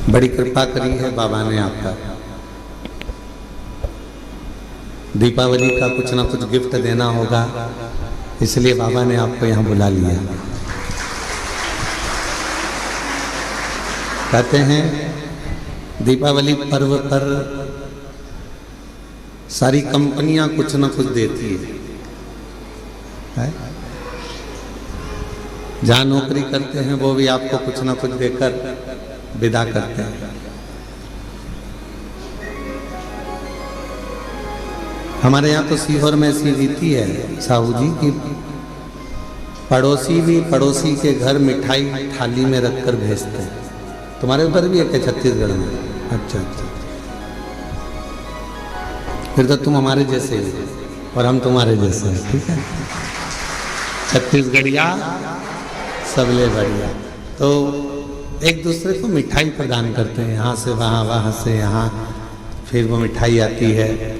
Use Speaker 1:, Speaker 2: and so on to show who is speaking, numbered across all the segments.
Speaker 1: बड़ी कृपा करी है बाबा ने आप पर। दीपावली का कुछ ना कुछ गिफ्ट देना होगा, इसलिए बाबा ने आपको यहाँ बुला लिया। कहते हैं दीपावली पर्व पर सारी कंपनियां कुछ ना कुछ देती है? जहाँ नौकरी करते हैं वो भी आपको कुछ ना कुछ देकर विदा करते हैं। हमारे यहाँ तो सीहोर में ऐसी रीति है साहू जी की, पड़ोसी भी पड़ोसी के घर मिठाई थाली में रखकर भेजते हैं। तुम्हारे उधर भी है छत्तीसगढ़ में? अच्छा अच्छा, फिर तो तुम हमारे जैसे ही और हम तुम्हारे जैसे हैं। ठीक है, छत्तीसगढ़िया सबले बढ़िया। तो एक दूसरे को मिठाई प्रदान करते हैं, यहाँ से वहाँ, वहाँ से यहाँ, फिर वो मिठाई आती है।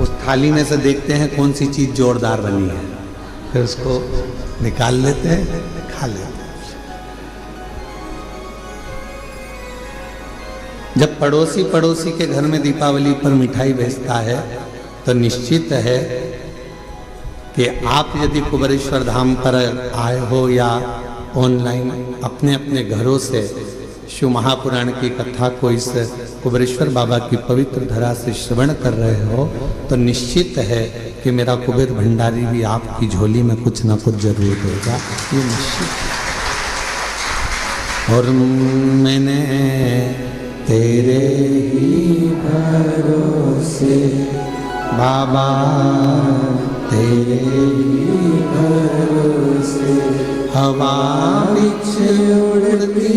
Speaker 1: उस थाली में से देखते हैं कौन सी चीज जोरदार बनी है, फिर उसको निकाल लेते हैं, खा लेते हैं। जब पड़ोसी पड़ोसी के घर में दीपावली पर मिठाई भेजता है तो निश्चित है कि आप यदि कुबेरेश्वर धाम पर आए हो या ऑनलाइन अपने अपने घरों से शिव महापुराण की कथा को इस कुबेरेश्वर बाबा की पवित्र धरा से श्रवण कर रहे हो तो निश्चित है कि मेरा कुबेर भंडारी भी आपकी झोली में कुछ ना कुछ जरूर देगा, ये निश्चित है। और मैंने तेरे ही भरोसे बाबा, तेरे ही भरोसे हवा पीछे उड़ती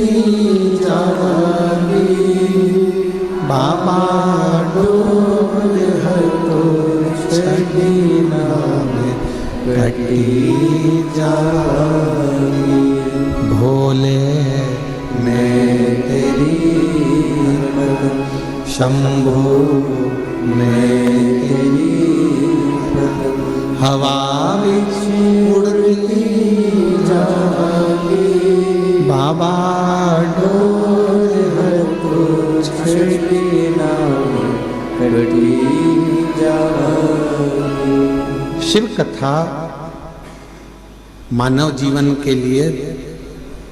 Speaker 1: जागी, बाबा डोल है तो छड़ी नाम कटी जागी। भोले मैं तेरी शंभो मैं तेरी हवा उड़ती जागी, बाबा डोल है तो छड़ी नाम कटी जागी। शिव कथा मानव जीवन के लिए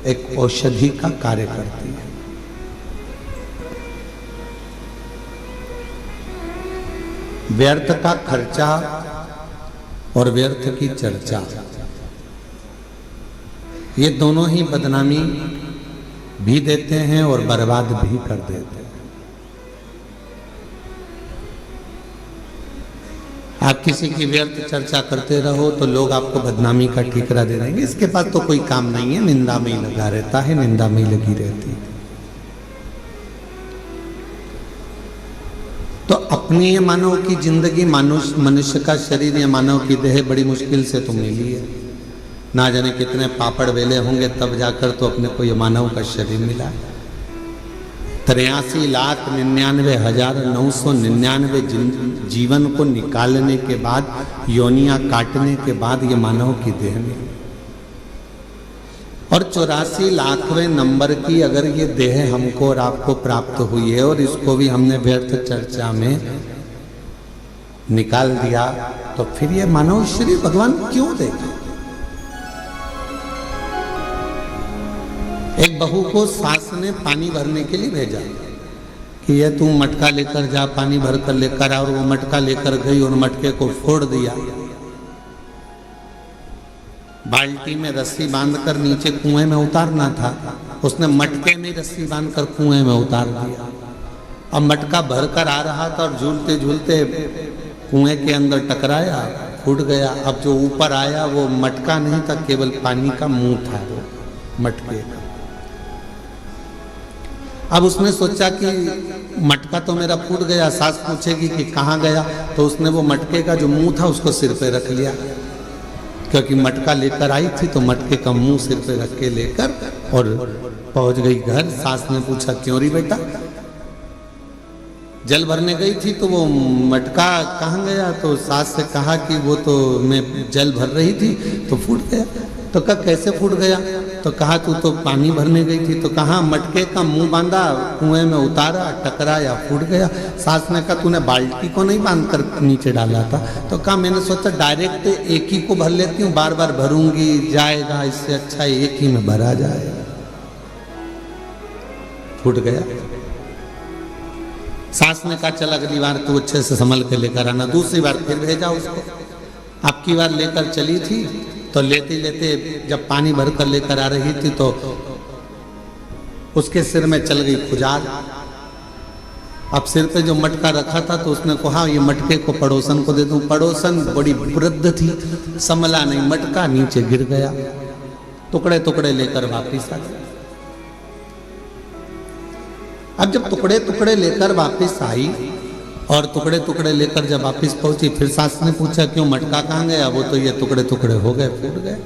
Speaker 1: एक औषधि का कार्य करती है। व्यर्थ का खर्चा और व्यर्थ की चर्चा, ये दोनों ही बदनामी भी देते हैं और बर्बाद भी कर देते हैं। आप किसी की व्यर्थ चर्चा करते रहो तो लोग आपको बदनामी का ठीकरा दे देंगे, इसके पास तो कोई काम नहीं है, निंदा में ही लगा रहता है, निंदा में ही लगी रहती है। तो अपनी ये मानव की जिंदगी, मनुष्य का शरीर या मानव की देह बड़ी मुश्किल से तो मिली है। ना जाने कितने पापड़ वेले होंगे तब जाकर तो अपने को ये मानव का शरीर मिला। 83,99,999 जीवन को निकालने के बाद, योनियां काटने के बाद ये मानव की देह में, और 84 लाखवें नंबर की अगर ये देह हमको और आपको प्राप्त हुई है और इसको भी हमने व्यर्थ चर्चा में निकाल दिया तो फिर ये मानव शरीर भगवान क्यों देगा? एक बहू को सास ने पानी भरने के लिए भेजा कि ये तू मटका लेकर जा, पानी भर कर लेकर आ, और वो मटका लेकर गई और मटके को फोड़ दिया। बाल्टी में रस्सी बांधकर नीचे कुएं में उतारना था, उसने मटके में रस्सी बांधकर कुएं में उतार दिया। अब मटका भरकर आ रहा था और झूलते झूलते कुएं के अंदर टकराया, फूट गया। अब जो ऊपर आया वो मटका नहीं था, केवल पानी का मुंह था वो मटके का। अब उसने सोचा कि मटका तो मेरा फूट गया, सास पूछेगी कि कहाँ गया, तो उसने वो मटके का जो मुंह था उसको सिर पे रख लिया, क्योंकि मटका लेकर आई थी तो मटके का मुंह सिर पे रख के लेकर और पहुंच गई घर। सास ने पूछा क्यों री बेटा? जल भरने गई थी तो वो मटका कहाँ गया? तो सास से कहा कि वो तो मैं जल भर रही थी तो फूट गया। तो कहा कैसे फूट गया? तो कहा तू तो पानी भरने गई थी। तो कहा मटके का मुंह बांधा, कुएं में उतारा, टकराया, फूट गया। सास ने कहा तूने बाल्टी को नहीं बांध कर नीचे डाला था। तो कहा मैंने सोचा डायरेक्ट एक ही को भर लेती हूँ, बार बार भरूंगी जाएगा, इससे अच्छा एक ही में भरा जाए। फूट गया। सास ने कहा चल अगली बार तू अच्छे से संभल के लेकर आना। दूसरी बार फिर भेजा उसको। अब की बार लेकर चली थी तो लेते लेते जब पानी भर कर लेकर आ रही थी तो उसके सिर में चल गई खुजाल। अब सिर पे जो मटका रखा था तो उसने कहा ये मटके को पड़ोसन को दे दूं। पड़ोसन बड़ी वृद्ध थी, संभला नहीं, मटका नीचे गिर गया, टुकड़े टुकड़े लेकर वापिस आ गया। अब जब टुकड़े टुकड़े लेकर वापस आई और टुकड़े टुकड़े लेकर जब वापस पहुंची, फिर सास ने पूछा क्यों मटका कहाँ गया? वो तो ये टुकड़े टुकड़े हो गए, फूट गए।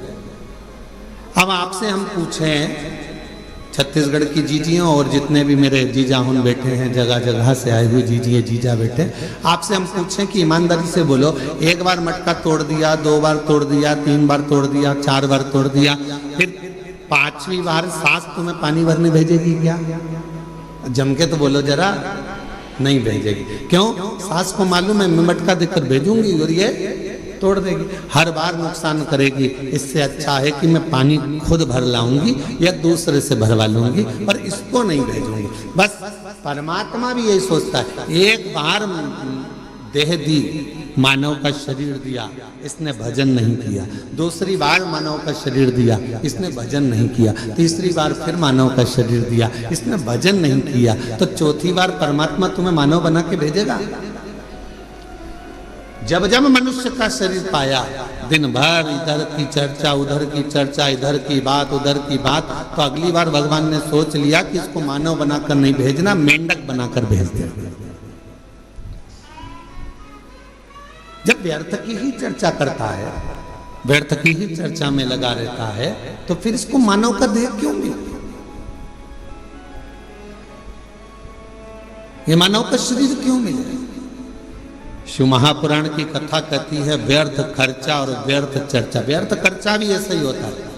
Speaker 1: अब आपसे हम पूछें, छत्तीसगढ़ की जीजियों और जितने भी मेरे जीजा हुन बैठे हैं, जगह जगह से आए हुए जीजिए जीजा बैठे, आपसे हम पूछें कि ईमानदारी से बोलो, एक बार मटका तोड़ दिया, 2 बार तोड़ दिया, 3 बार तोड़ दिया, 4 बार तोड़ दिया, फिर 5वीं बार सास तुम्हें पानी भरने भेजेगी क्या? जम के तो बोलो जरा, नहीं भेजेगी। क्यों? सास को मालूम है मैं मटका देकर भेजूंगी और ये तोड़ देगी, हर बार नुकसान करेगी। इससे अच्छा है कि मैं पानी खुद भर लाऊंगी या दूसरे से भरवा लूंगी और इसको नहीं भेजूंगी। बस परमात्मा भी यही सोचता है, एक बार देह दी, मानव का शरीर दिया, इसने भजन नहीं किया। दूसरी बार मानव का शरीर दिया, इसने भजन नहीं किया। तीसरी बार फिर मानव का शरीर दिया, इसने भजन नहीं किया। तो चौथी बार परमात्मा तुम्हें मानव बना के भेजेगा। जब जब मनुष्य का शरीर पाया, दिन भर इधर की चर्चा, उधर की चर्चा, इधर की बात, उधर की बात, तो अगली बार भगवान ने सोच लिया कि इसको मानव बनाकर नहीं भेजना, मेंढक बनाकर भेज दिया। जब व्यर्थ की ही चर्चा करता है, व्यर्थ की ही चर्चा में लगा रहता है, तो फिर इसको मानव का देह क्यों मिला? ये मानव का शरीर क्यों मिला? शिव महापुराण की कथा कहती है व्यर्थ खर्चा और व्यर्थ चर्चा। व्यर्थ खर्चा भी ऐसा ही होता है,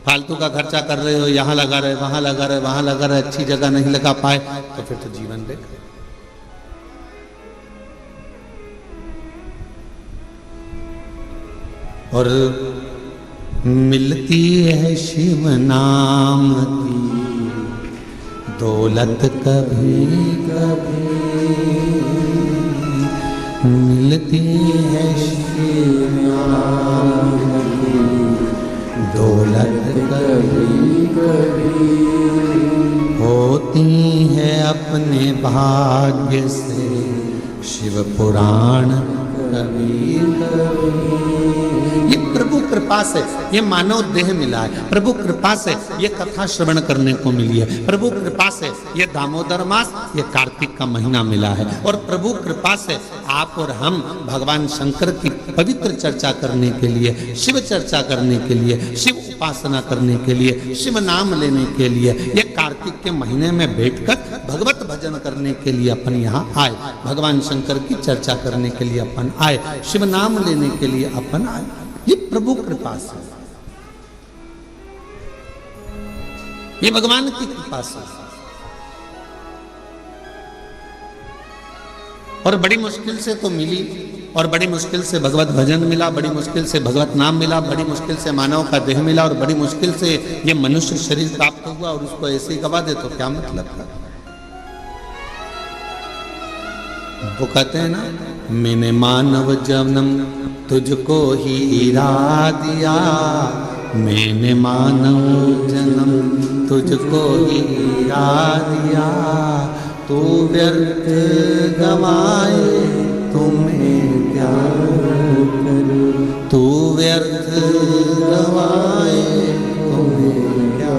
Speaker 1: फालतू का खर्चा कर रहे हो, यहाँ लगा रहे, वहां लगा रहे, वहां लगा रहे, अच्छी जगह नहीं लगा पाए, तो फिर तो जीवन बेकार। और मिलती है शिव नाम की दौलत कभी कभी, मिलती है शिव नाम की दौलत कभी कभी, होती है अपने भाग्य से शिव पुराण कभी कभी। ये प्रभु कृपा से ये मानव देह मिला है, प्रभु कृपा से ये कथा श्रवण करने को मिली है, प्रभु कृपा से ये दामोदर मास, ये कार्तिक का महीना मिला है, और प्रभु कृपा से आप और हम भगवान शंकर की पवित्र चर्चा करने के लिए, शिव चर्चा करने के लिए, शिव उपासना करने के लिए, शिव नाम लेने के लिए, ये कार्तिक के महीने में बैठकर भगवत भजन करने के लिए अपन यहाँ आए, भगवान शंकर की चर्चा करने के लिए अपन आए, शिव नाम लेने के लिए अपन आए। ये प्रभु कृपा से, ये भगवान की कृपा से। और बड़ी मुश्किल से तो मिली, और बड़ी मुश्किल से भगवत भजन मिला, बड़ी मुश्किल से भगवत नाम मिला, बड़ी मुश्किल से मानव का देह मिला, और बड़ी मुश्किल से ये मनुष्य शरीर प्राप्त हुआ, और उसको ऐसे ही गवा दे तो क्या मतलब था? वो कहते हैं ना, मैंने मानव जन्म तुझको ही इरा दिया, मैंने मानव जन्म तुझको ही इरा दिया, तू व्यर्थ गवाए तुम्हें क्या करूं, तू व्यर्थ गवाए तुम्हें क्या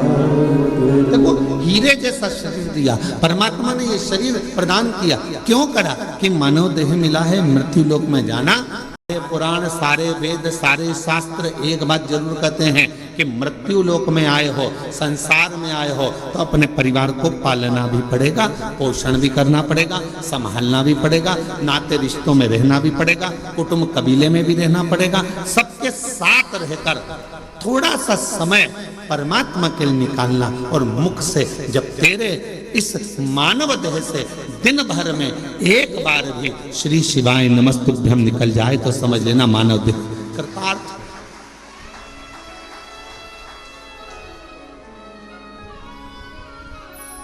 Speaker 1: करूं। देखो हीरे जैसा शरीर दिया परमात्मा ने, ये शरीर प्रदान किया क्यों करा? कि मानव देह मिला है मृत्यु लोक में जाना। पुराण, सारे वेद, सारे शास्त्र एक बात जरूर कहते हैं कि मृत्यु लोक में आए हो, संसार में आए हो, तो अपने परिवार को पालना भी पड़ेगा, पोषण भी करना पड़ेगा, संभालना भी पड़ेगा, नाते रिश्तों में रहना भी पड़ेगा, कुटुंब कबीले में भी रहना पड़ेगा, सबके साथ रहकर थोड़ा सा समय परमात्मा के लिए निकालना। और मुख से जब तेरे इस मानव देह से दिन भर में एक बार भी श्री शिवाय नमस्तुभ्यम निकल जाए तो समझ लेना मानव देह कृतार्थ।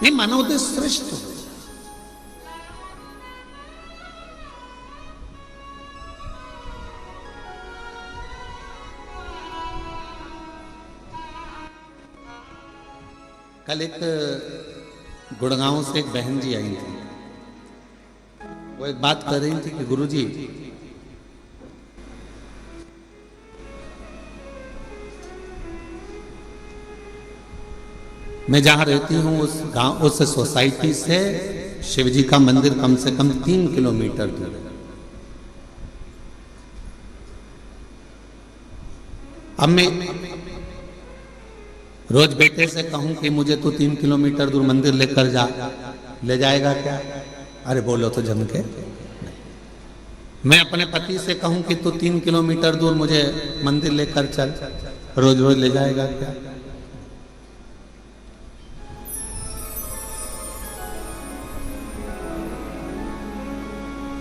Speaker 1: ये मानव देह श्रेष्ठ है। कल एक गुड़गांव से एक बहन जी आई थी, वो एक बात कर रही थी कि गुरुजी मैं जहां रहती हूं उस गांव, उस सोसाइटी से शिवजी का मंदिर कम से कम 3 किलोमीटर दूर है। अब मैं रोज बेटे से कहूं कि मुझे तो 3 किलोमीटर दूर मंदिर लेकर जा, ले जाएगा क्या? अरे बोलो तो जम के। मैं अपने पति से कहूं कि तू 3 किलोमीटर दूर मुझे मंदिर लेकर चल, रोज रोज ले जाएगा क्या?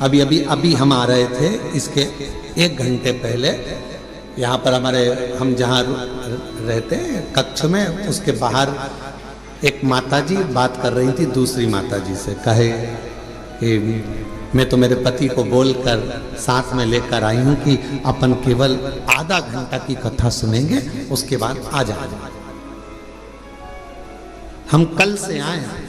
Speaker 1: अभी हम आ रहे थे, इसके 1 घंटे पहले यहाँ पर हमारे, हम जहाँ रहते हैं कक्ष में, उसके बाहर एक माताजी बात कर रही थी दूसरी माताजी से। कहे कि मैं तो मेरे पति को बोलकर साथ में लेकर आई हूँ कि अपन केवल आधा घंटा की कथा सुनेंगे, उसके बाद आ जाएंगे। हम कल से आए हैं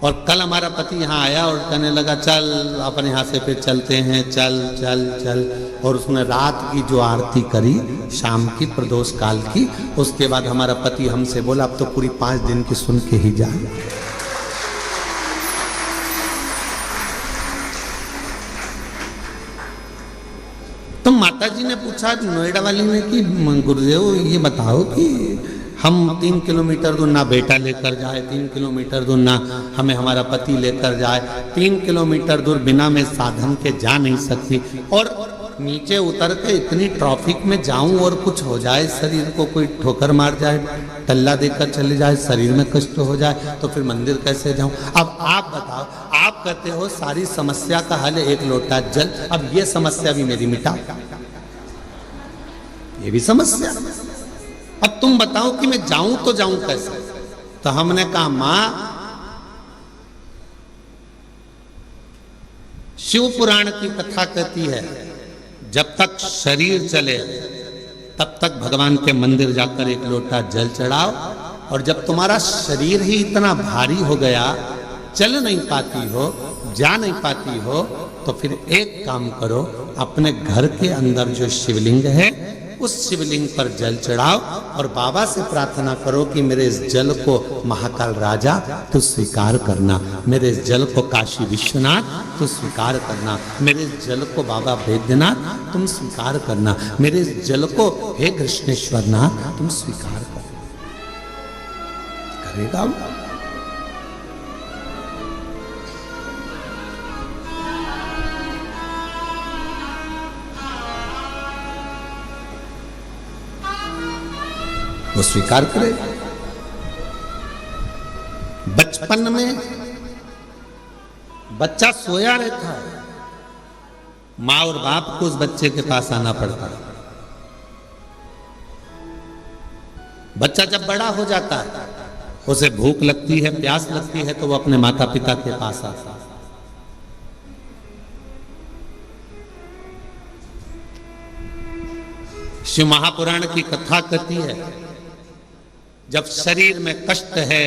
Speaker 1: और कल हमारा पति यहाँ आया और कहने लगा चल अपन यहाँ से फिर चलते हैं, चल चल चल। और उसने रात की जो आरती करी शाम की प्रदोष काल की, उसके बाद हमारा पति हमसे बोला अब तो पूरी 5 दिन की सुन के ही जाए। तो माताजी ने पूछा नोएडा वाली ने कि गुरुदेव ये बताओ कि हम 3 किलोमीटर दूर ना बेटा लेकर जाए, 3 किलोमीटर दूर ना हमें हमारा पति लेकर जाए, 3 किलोमीटर दूर बिना मैं साधन के जा नहीं सकती, और नीचे उतर के इतनी ट्रैफिक में जाऊं और कुछ हो जाए, शरीर को कोई ठोकर मार जाए, टल्ला देकर चले जाए, शरीर में कष्ट हो जाए, तो फिर मंदिर कैसे जाऊं? अब आप बताओ, आप कहते हो सारी समस्या का हल 1 लोटा जल। अब ये समस्या भी मेरी मिटा, ये भी समस्या। अब तुम बताओ कि मैं जाऊं तो जाऊं कैसे? तो हमने कहा मां, शिव पुराण की कथा कहती है जब तक शरीर चले तब तक भगवान के मंदिर जाकर 1 लोटा जल चढ़ाओ, और जब तुम्हारा शरीर ही इतना भारी हो गया, चल नहीं पाती हो, जा नहीं पाती हो, तो फिर एक काम करो, अपने घर के अंदर जो शिवलिंग है उस शिवलिंग पर जल चढ़ाओ और बाबा से प्रार्थना करो कि मेरे इस जल को महाकाल राजा तू स्वीकार करना, मेरे इस जल को काशी विश्वनाथ तू स्वीकार करना, मेरे इस जल को बाबा वैद्यनाथ तुम स्वीकार करना, मेरे इस जल को हे कृष्णेश्वर नाथ तुम स्वीकार करना। करेगा वो? वो स्वीकार करे। बचपन में बच्चा सोया रहता है, माँ और बाप को उस बच्चे के पास आना पड़ता है। बच्चा जब बड़ा हो जाता है, उसे भूख लगती है, प्यास लगती है, तो वो अपने माता पिता के पास आता है। शिव महापुराण की कथा कहती है जब शरीर में कष्ट है,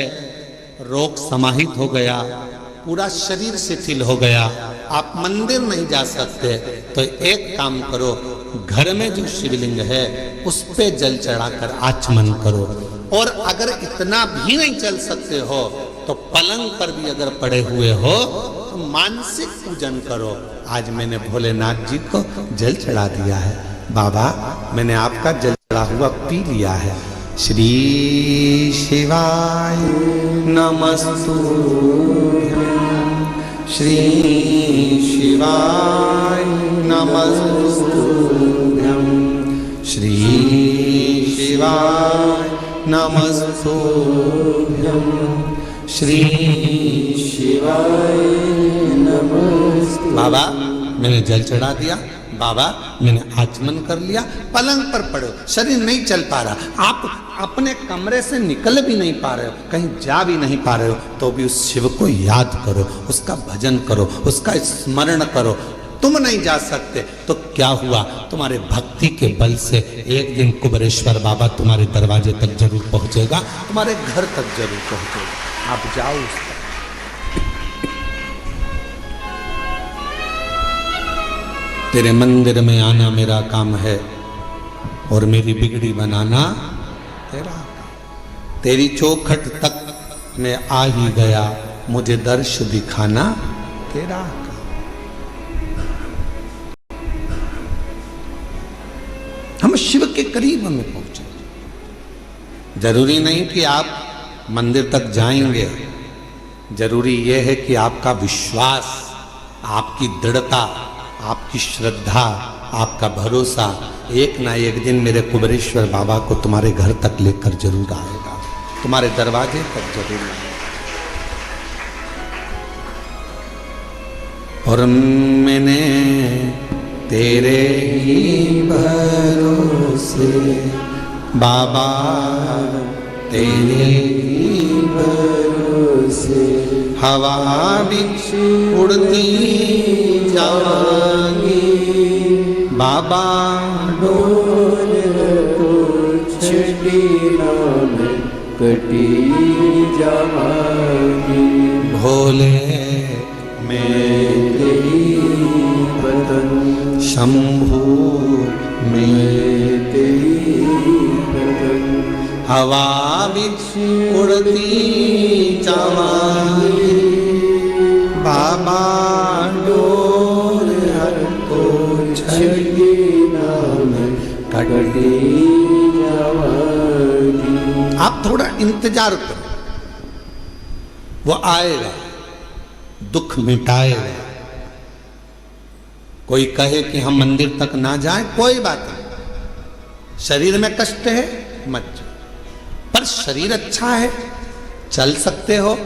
Speaker 1: रोग समाहित हो गया, पूरा शरीर शिथिल हो गया, आप मंदिर नहीं जा सकते, तो एक काम करो, घर में जो शिवलिंग है उस पे जल चढ़ाकर आचमन करो। और अगर इतना भी नहीं चल सकते हो तो पलंग पर भी अगर पड़े हुए हो तो मानसिक पूजन करो। आज मैंने भोलेनाथ जी को जल चढ़ा दिया है, बाबा मैंने आपका जल चढ़ा हुआ पी लिया है। श्री शिवाय नमस्तुभ्यं, श्री शिवाय नमस्तुभ्यं, श्री शिवाय नमस्तुभ्यं श्री शिवाय नमस्तुभ्यं। बाबा मैंने जल चढ़ा दिया, बाबा मैंने आचमन कर लिया, पलंग पर पड़े हो, शरीर नहीं चल पा रहा, आप अपने कमरे से निकल भी नहीं पा रहे हो, कहीं जा भी नहीं पा रहे हो, तो भी उस शिव को याद करो, उसका भजन करो, उसका स्मरण करो। तुम नहीं जा सकते तो क्या हुआ, तुम्हारे भक्ति के बल से एक दिन कुबेरेश्वर बाबा तुम्हारे दरवाजे तक जरूर पहुंचेगा, तुम्हारे घर तक जरूर पहुंचेगा। आप जाओ उस तक। तेरे मंदिर में आना मेरा काम है और मेरी बिगड़ी बनाना तेरा काम। तेरी चौखट तक मैं आ ही गया, मुझे दर्श दिखाना तेरा काम। हम शिव के करीब में पहुंचे। जरूरी नहीं कि आप मंदिर तक जाएंगे, जरूरी यह है कि आपका विश्वास, आपकी दृढ़ता, आपकी श्रद्धा, आपका भरोसा एक ना एक दिन मेरे कुबेरेश्वर बाबा को तुम्हारे घर तक लेकर जरूर आएगा, तुम्हारे दरवाजे तक जरूर आएगा। और मैंने तेरे ही भरोसे बाबा, तेरे ही भरोसे हवा बिच उड़ती जावांगी बाबा, डोर को छड़ी नाम कटी जावांगी। भोले मैं तेरी बदन, शंभू मैं तेरी बदन, हवा बिच उड़ती जावांगी बाबा, डोर को छड़ी नाम कटी जावांगी। आप थोड़ा इंतजार करो, वो आएगा, दुख मिटाएगा। कोई कहे कि हम मंदिर तक ना जाएं, कोई बात नहीं, शरीर में कष्ट है मत जाओ, पर शरीर अच्छा है, चल सकते हो,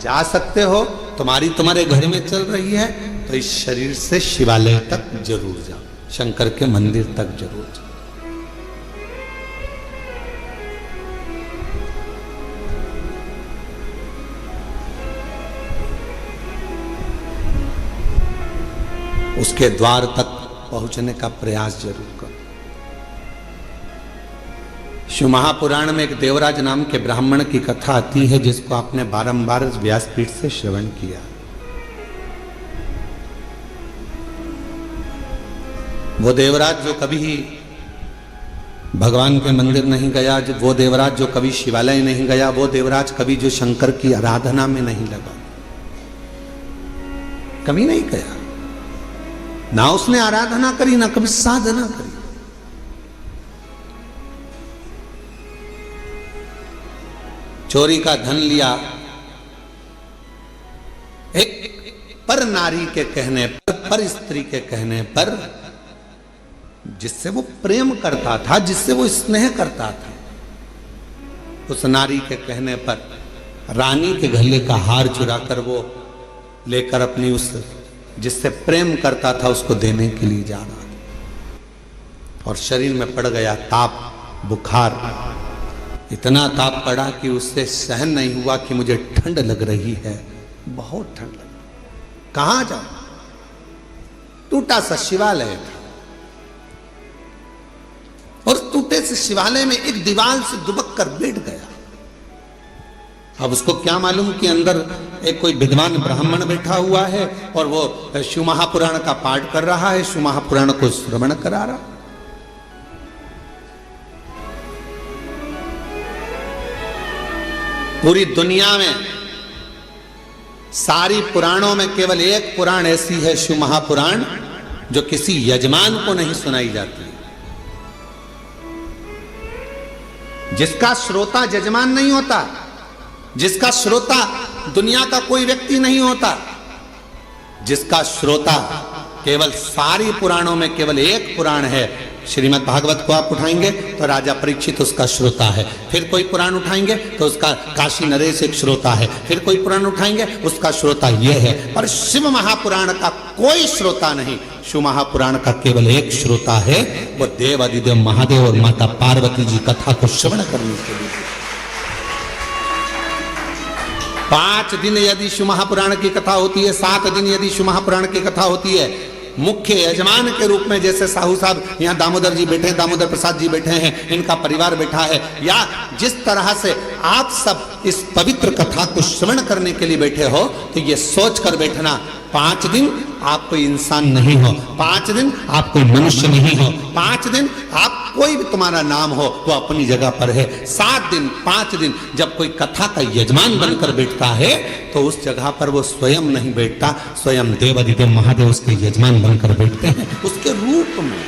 Speaker 1: जा सकते हो, तुम्हारे घर में चल रही है, तो इस शरीर से शिवालय तक जरूर जाओ, शंकर के मंदिर तक जरूर जाओ। उसके द्वार तक पहुंचने का प्रयास जरूर करो। शिव महापुराण में एक देवराज नाम के ब्राह्मण की कथा आती है, जिसको आपने बारंबार व्यासपीठ से श्रवण किया। वो देवराज जो कभी भगवान के मंदिर नहीं गया, वो देवराज जो कभी शिवालय नहीं गया, वो देवराज कभी जो शंकर की आराधना में नहीं लगा, कभी नहीं गया, ना उसने आराधना करी, ना कभी साधना करी। चोरी का धन लिया, एक पर नारी के कहने पर स्त्री के कहने पर, जिससे वो प्रेम करता था, जिससे वो स्नेह करता था, उस नारी के कहने पर रानी के गले का हार चुराकर वो लेकर अपनी उस जिससे प्रेम करता था उसको देने के लिए जा रहा था, और शरीर में पड़ गया ताप, बुखार। इतना ताप पड़ा कि उससे सहन नहीं हुआ कि मुझे ठंड लग रही है, बहुत ठंड लग रही। कहां जाऊं? टूटा सा शिवालय था, और टूटे से शिवालय में एक दीवार से दुबक कर बैठ गया। अब उसको क्या मालूम कि अंदर एक कोई विद्वान ब्राह्मण बैठा हुआ है और वो शिव महापुराण का पाठ कर रहा है, शिव महापुराण को श्रवण करा रहा। पूरी दुनिया में सारी पुराणों में केवल एक पुराण ऐसी है, शिव महापुराण, जो किसी यजमान को नहीं सुनाई जाती, जिसका श्रोता यजमान नहीं होता, जिसका श्रोता दुनिया का कोई व्यक्ति नहीं होता, जिसका श्रोता केवल सारी पुराणों में केवल एक पुराण है, श्रीमद् भागवत को आप उठाएंगे तो राजा परीक्षित उसका श्रोता है, फिर कोई पुराण उठाएंगे तो उसका काशी नरेश एक श्रोता है, फिर कोई पुराण उठाएंगे उसका श्रोता ये है, पर शिव महापुराण का कोई श्रोता नहीं। शिव महापुराण का केवल एक श्रोता है, वो देव अधिदेव महादेव और माता पार्वती जी कथा को श्रवण करने के लिए। 5 दिन यदि शिव महापुराण की कथा होती है, 7 दिन यदि शिव महापुराण की कथा होती है, मुख्य यजमान के रूप में जैसे साहू साहब यहाँ दामोदर जी बैठे हैं, दामोदर प्रसाद जी बैठे हैं, इनका परिवार बैठा है, या जिस तरह से आप सब इस पवित्र कथा को श्रवण करने के लिए बैठे हो, तो ये सोच कर बैठना 5 दिन आप कोई इंसान नहीं हो, 5 दिन आप कोई मनुष्य नहीं हो, 5 दिन आप कोई भी तुम्हारा नाम हो वो अपनी जगह पर है। 7 दिन 5 दिन जब कोई कथा का यजमान बनकर बैठता है तो उस जगह पर वो स्वयं नहीं बैठता, स्वयं देवाधिदेव महादेव उसके यजमान बनकर बैठते हैं उसके रूप में।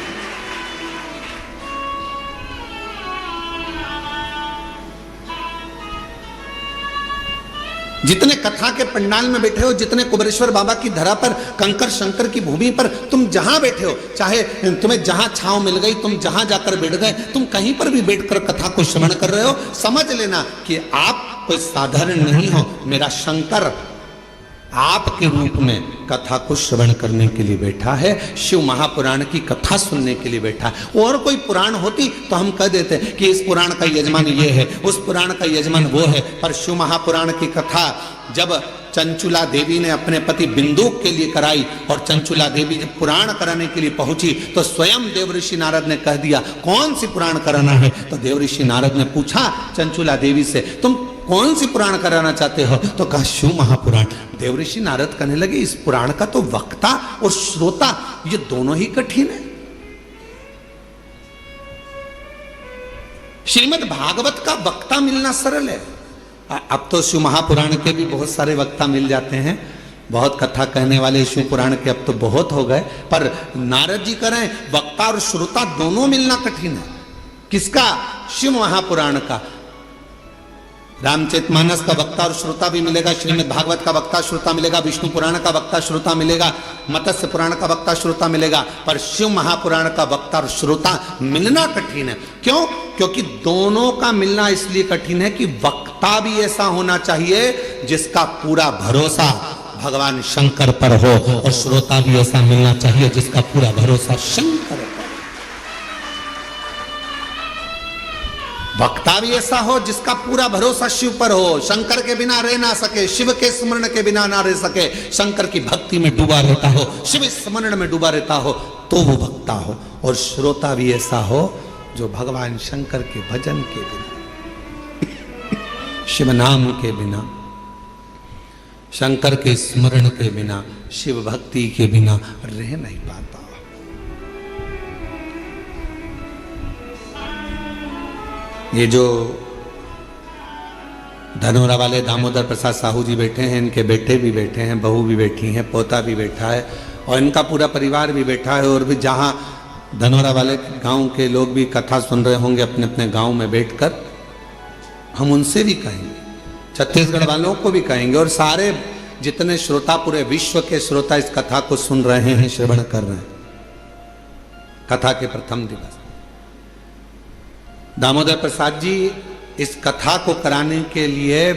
Speaker 1: जितने कथा के पंडाल में बैठे हो, जितने कुबेरेश्वर बाबा की धरा पर, कंकर शंकर की भूमि पर तुम जहां बैठे हो, चाहे तुम्हें जहां छांव मिल गई, तुम जहां जाकर बैठ गए, तुम कहीं पर भी बैठकर कथा को श्रवण कर रहे हो, समझ लेना कि आप कोई साधारण नहीं हो। मेरा शंकर आपके रूप में कथा को श्रवण करने के लिए बैठा है, शिव महापुराण की कथा सुनने के लिए बैठा है। और कोई पुराण होती तो हम कह देते कि इस पुराण का यजमान ये है, उस पुराण का यजमान वो है, पर शिव महापुराण की कथा जब चंचुला देवी ने अपने पति बिंदुक के लिए कराई और चंचुला देवी जब पुराण कराने के लिए पहुंची तो स्वयं देवऋषि नारद ने कह दिया कौन सी पुराण कराना है। तो देवऋषि नारद ने पूछा चंचुला देवी से, तुम कौन सी पुराण कराना चाहते हो? तो कहा शिव महापुराण। देवऋषि नारद कहने लगे इस पुराण का तो वक्ता और श्रोता ये दोनों ही कठिन है। श्रीमद् भागवत का वक्ता मिलना सरल है। अब तो शिव महापुराण के भी बहुत सारे वक्ता मिल जाते हैं, बहुत कथा कहने वाले शिव पुराण के अब तो बहुत हो गए, पर नारद जी कह रहे हैं वक्ता और श्रोता दोनों मिलना कठिन है। किसका? शिव महापुराण का। रामचरितमानस का वक्ता और श्रोता भी मिलेगा, श्रीमद् भागवत का वक्ता श्रोता मिलेगा, विष्णु पुराण का वक्ता श्रोता मिलेगा, मत्स्य पुराण का वक्ता श्रोता मिलेगा, पर शिव महापुराण का वक्ता और श्रोता मिलना कठिन है। क्यों? क्योंकि दोनों का मिलना इसलिए कठिन है कि वक्ता भी ऐसा होना चाहिए जिसका पूरा भरोसा भगवान शंकर पर हो, और श्रोता भी ऐसा मिलना चाहिए जिसका पूरा भरोसा शंकर पर। वक्ता भी ऐसा हो जिसका पूरा भरोसा शिव पर हो, शंकर के बिना रह ना सके, शिव के स्मरण के बिना ना रह सके, शंकर की भक्ति में डूबा रहता हो, शिव स्मरण में डूबा रहता हो, तो वो वक्ता हो। और श्रोता भी ऐसा हो जो भगवान शंकर के भजन के बिना, शिव नाम के बिना, शंकर के स्मरण के बिना, शिव भक्ति के बिना रह नहीं पाता। ये जो धनोरा वाले दामोदर प्रसाद साहू जी बैठे हैं, इनके बेटे भी बैठे हैं, बहू भी बैठी हैं, पोता भी बैठा है और इनका पूरा परिवार भी बैठा है। और भी जहाँ धनोरा वाले गांव के लोग भी कथा सुन रहे होंगे अपने अपने गांव में बैठकर, हम उनसे भी कहेंगे, छत्तीसगढ़ वालों को भी कहेंगे, और सारे जितने श्रोता, पूरे विश्व के श्रोता इस कथा को सुन रहे हैं, श्रवण कर रहे हैं। कथा के प्रथम दिवस दामोदर प्रसाद जी इस कथा को कराने के लिए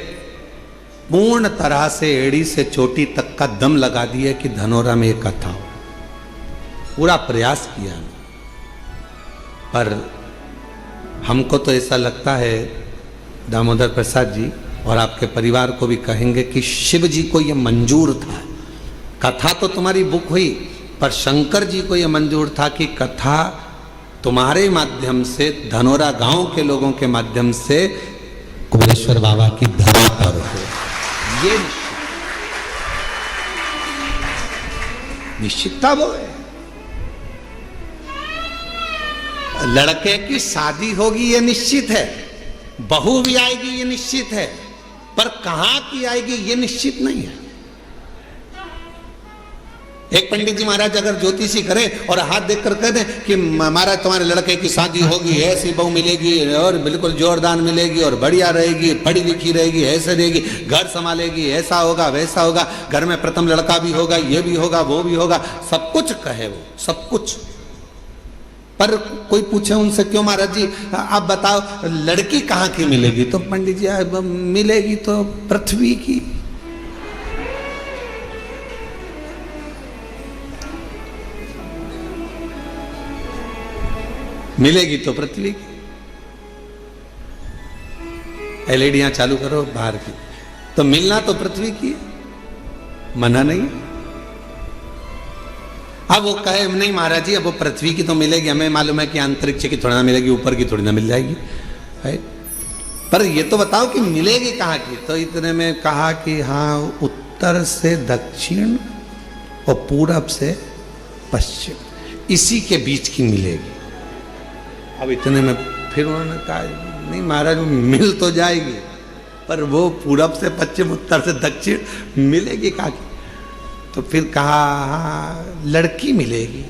Speaker 1: पूर्ण तरह से एड़ी से चोटी तक का दम लगा दिए कि धनोरा में एक कथा हो। पूरा प्रयास किया, पर हमको तो ऐसा लगता है दामोदर प्रसाद जी और आपके परिवार को भी कहेंगे कि शिव जी को यह मंजूर था। कथा तो तुम्हारी बुक हुई, पर शंकर जी को यह मंजूर था कि कथा तुम्हारे माध्यम से, धनोरा गांव के लोगों के माध्यम से कुबेरेश्वर बाबा की धरा पर हो। ये निश्चितता वो है। लड़के की शादी होगी ये निश्चित है, बहू भी आएगी ये निश्चित है, पर कहां की आएगी ये निश्चित नहीं है। एक पंडित जी महाराज अगर ज्योतिषी करे और हाथ देखकर कह दें कि महाराज तुम्हारे लड़के की शादी होगी, ऐसी बहू मिलेगी और बिल्कुल जोरदार मिलेगी और बढ़िया रहेगी, पढ़ी लिखी रहेगी, ऐसे रहेगी, घर संभालेगी, ऐसा होगा वैसा होगा, घर में प्रथम लड़का भी होगा, ये भी होगा वो भी होगा, सब कुछ कहे वो, सब कुछ, पर कोई पूछे उनसे, क्यों महाराज जी आप बताओ लड़की कहाँ की मिलेगी? तो पंडित जी मिलेगी तो पृथ्वी की। मिलेगी तो पृथ्वी की। एलईडियां चालू करो बाहर की, तो मिलना तो पृथ्वी की है, मना नहीं। अब वो कहे नहीं महाराज जी अब वो पृथ्वी की तो मिलेगी, हमें मालूम है कि अंतरिक्ष की थोड़ी ना मिलेगी, ऊपर की थोड़ी ना मिल जाएगी, है? पर ये तो बताओ कि मिलेगी कहाँ की? तो इतने में कहा कि हाँ उत्तर से दक्षिण और पूरब से पश्चिम, इसी के बीच की मिलेगी। अब इतने में फिर उन्होंने कहा नहीं महाराज वो मिल तो जाएगी, पर वो पूरब से पश्चिम उत्तर से दक्षिण मिलेगी कहाँ की? तो फिर कहा हाँ लड़की मिलेगी।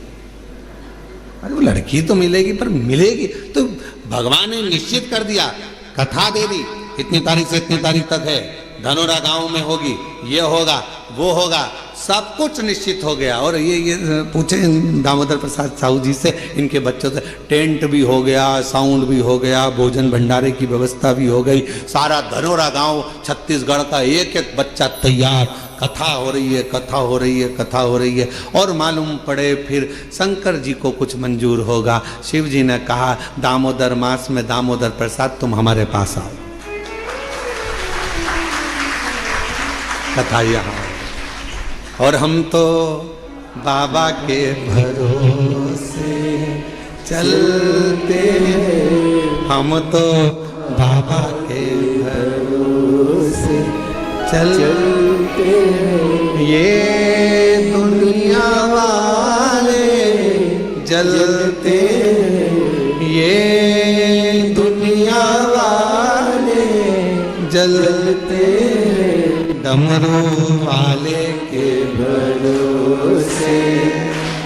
Speaker 1: अरे वो लड़की तो मिलेगी पर मिलेगी तो भगवान ने निश्चित कर दिया, कथा दे दी, इतनी तारीख से इतनी तारीख तक है, धनोरा गांव में होगी, ये होगा वो होगा, सब कुछ निश्चित हो गया। और ये पूछे दामोदर प्रसाद साहू जी से, इनके बच्चों से, टेंट भी हो गया, साउंड भी हो गया, भोजन भंडारे की व्यवस्था भी हो गई, सारा धनोरा गांव छत्तीसगढ़ का एक एक बच्चा तैयार, कथा हो रही है, कथा हो रही है, कथा हो रही है। और मालूम पड़े फिर शंकर जी को कुछ मंजूर होगा। शिव जी ने कहा दामोदर मास में दामोदर प्रसाद तुम हमारे पास आओ, कथा यहाँ। और हम तो बाबा के भरोसे चलते हैं, हम तो बाबा के भरोसे चलते हैं, ये दुनिया वाले जलते हैं, ये दुनिया वाले जलते हैं, डमरू वाले के भरोसे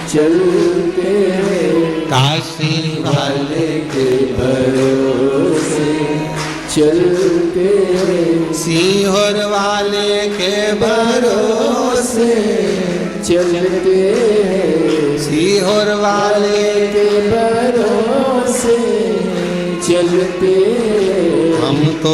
Speaker 1: चलते हैं, काशी वाले के भरोसे चलते हैं, सीहोर वाले के भरोसे चलते हैं, सीहोर वाले के भरोसे चलते हैं, हम तो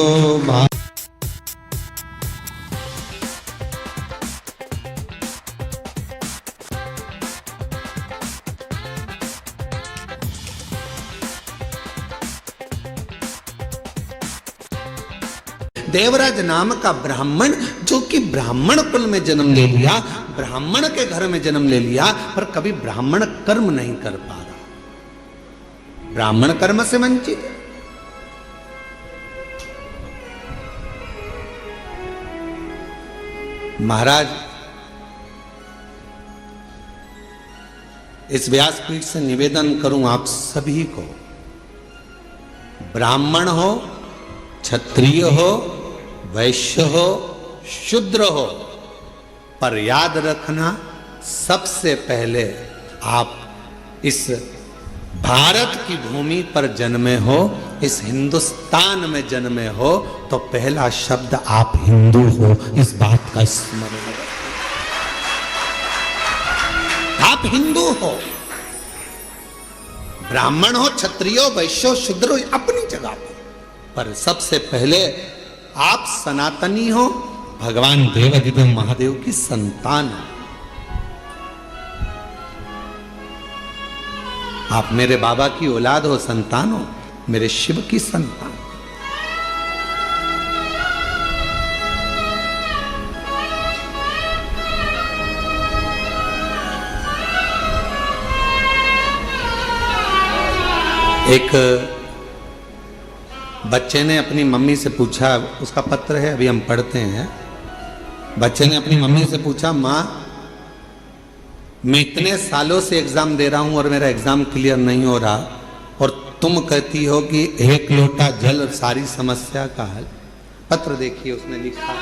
Speaker 1: देवराज नाम का ब्राह्मण, जो कि ब्राह्मण कुल में जन्म ले लिया, ब्राह्मण के घर में जन्म ले लिया, पर कभी ब्राह्मण कर्म नहीं कर पा रहा, ब्राह्मण कर्म से वंचित। महाराज इस व्यासपीठ से निवेदन करूं आप सभी को, ब्राह्मण हो, क्षत्रिय हो, वैश्य हो, शूद्र हो, पर याद रखना सबसे पहले आप इस भारत की भूमि पर जन्मे हो, इस हिंदुस्तान में जन्मे हो, तो पहला शब्द आप हिंदू हो, इस बात का स्मरण रखें। आप हिंदू हो, ब्राह्मण हो, क्षत्रिय हो, वैश्य हो, शूद्र हो, अपनी जगह पर सबसे पहले आप सनातनी हो, भगवान देवाधिदेव महादेव की संतान हो। आप मेरे बाबा की औलाद हो, संतान हो, मेरे शिव की संतान। एक बच्चे ने अपनी मम्मी से पूछा, उसका पत्र है अभी हम पढ़ते हैं। बच्चे ने अपनी मम्मी से पूछा, माँ मैं इतने सालों से एग्जाम दे रहा हूं और मेरा एग्जाम क्लियर नहीं हो रहा, और तुम कहती हो कि एक लोटा जल सारी समस्या का हल। पत्र देखिए उसने लिखा,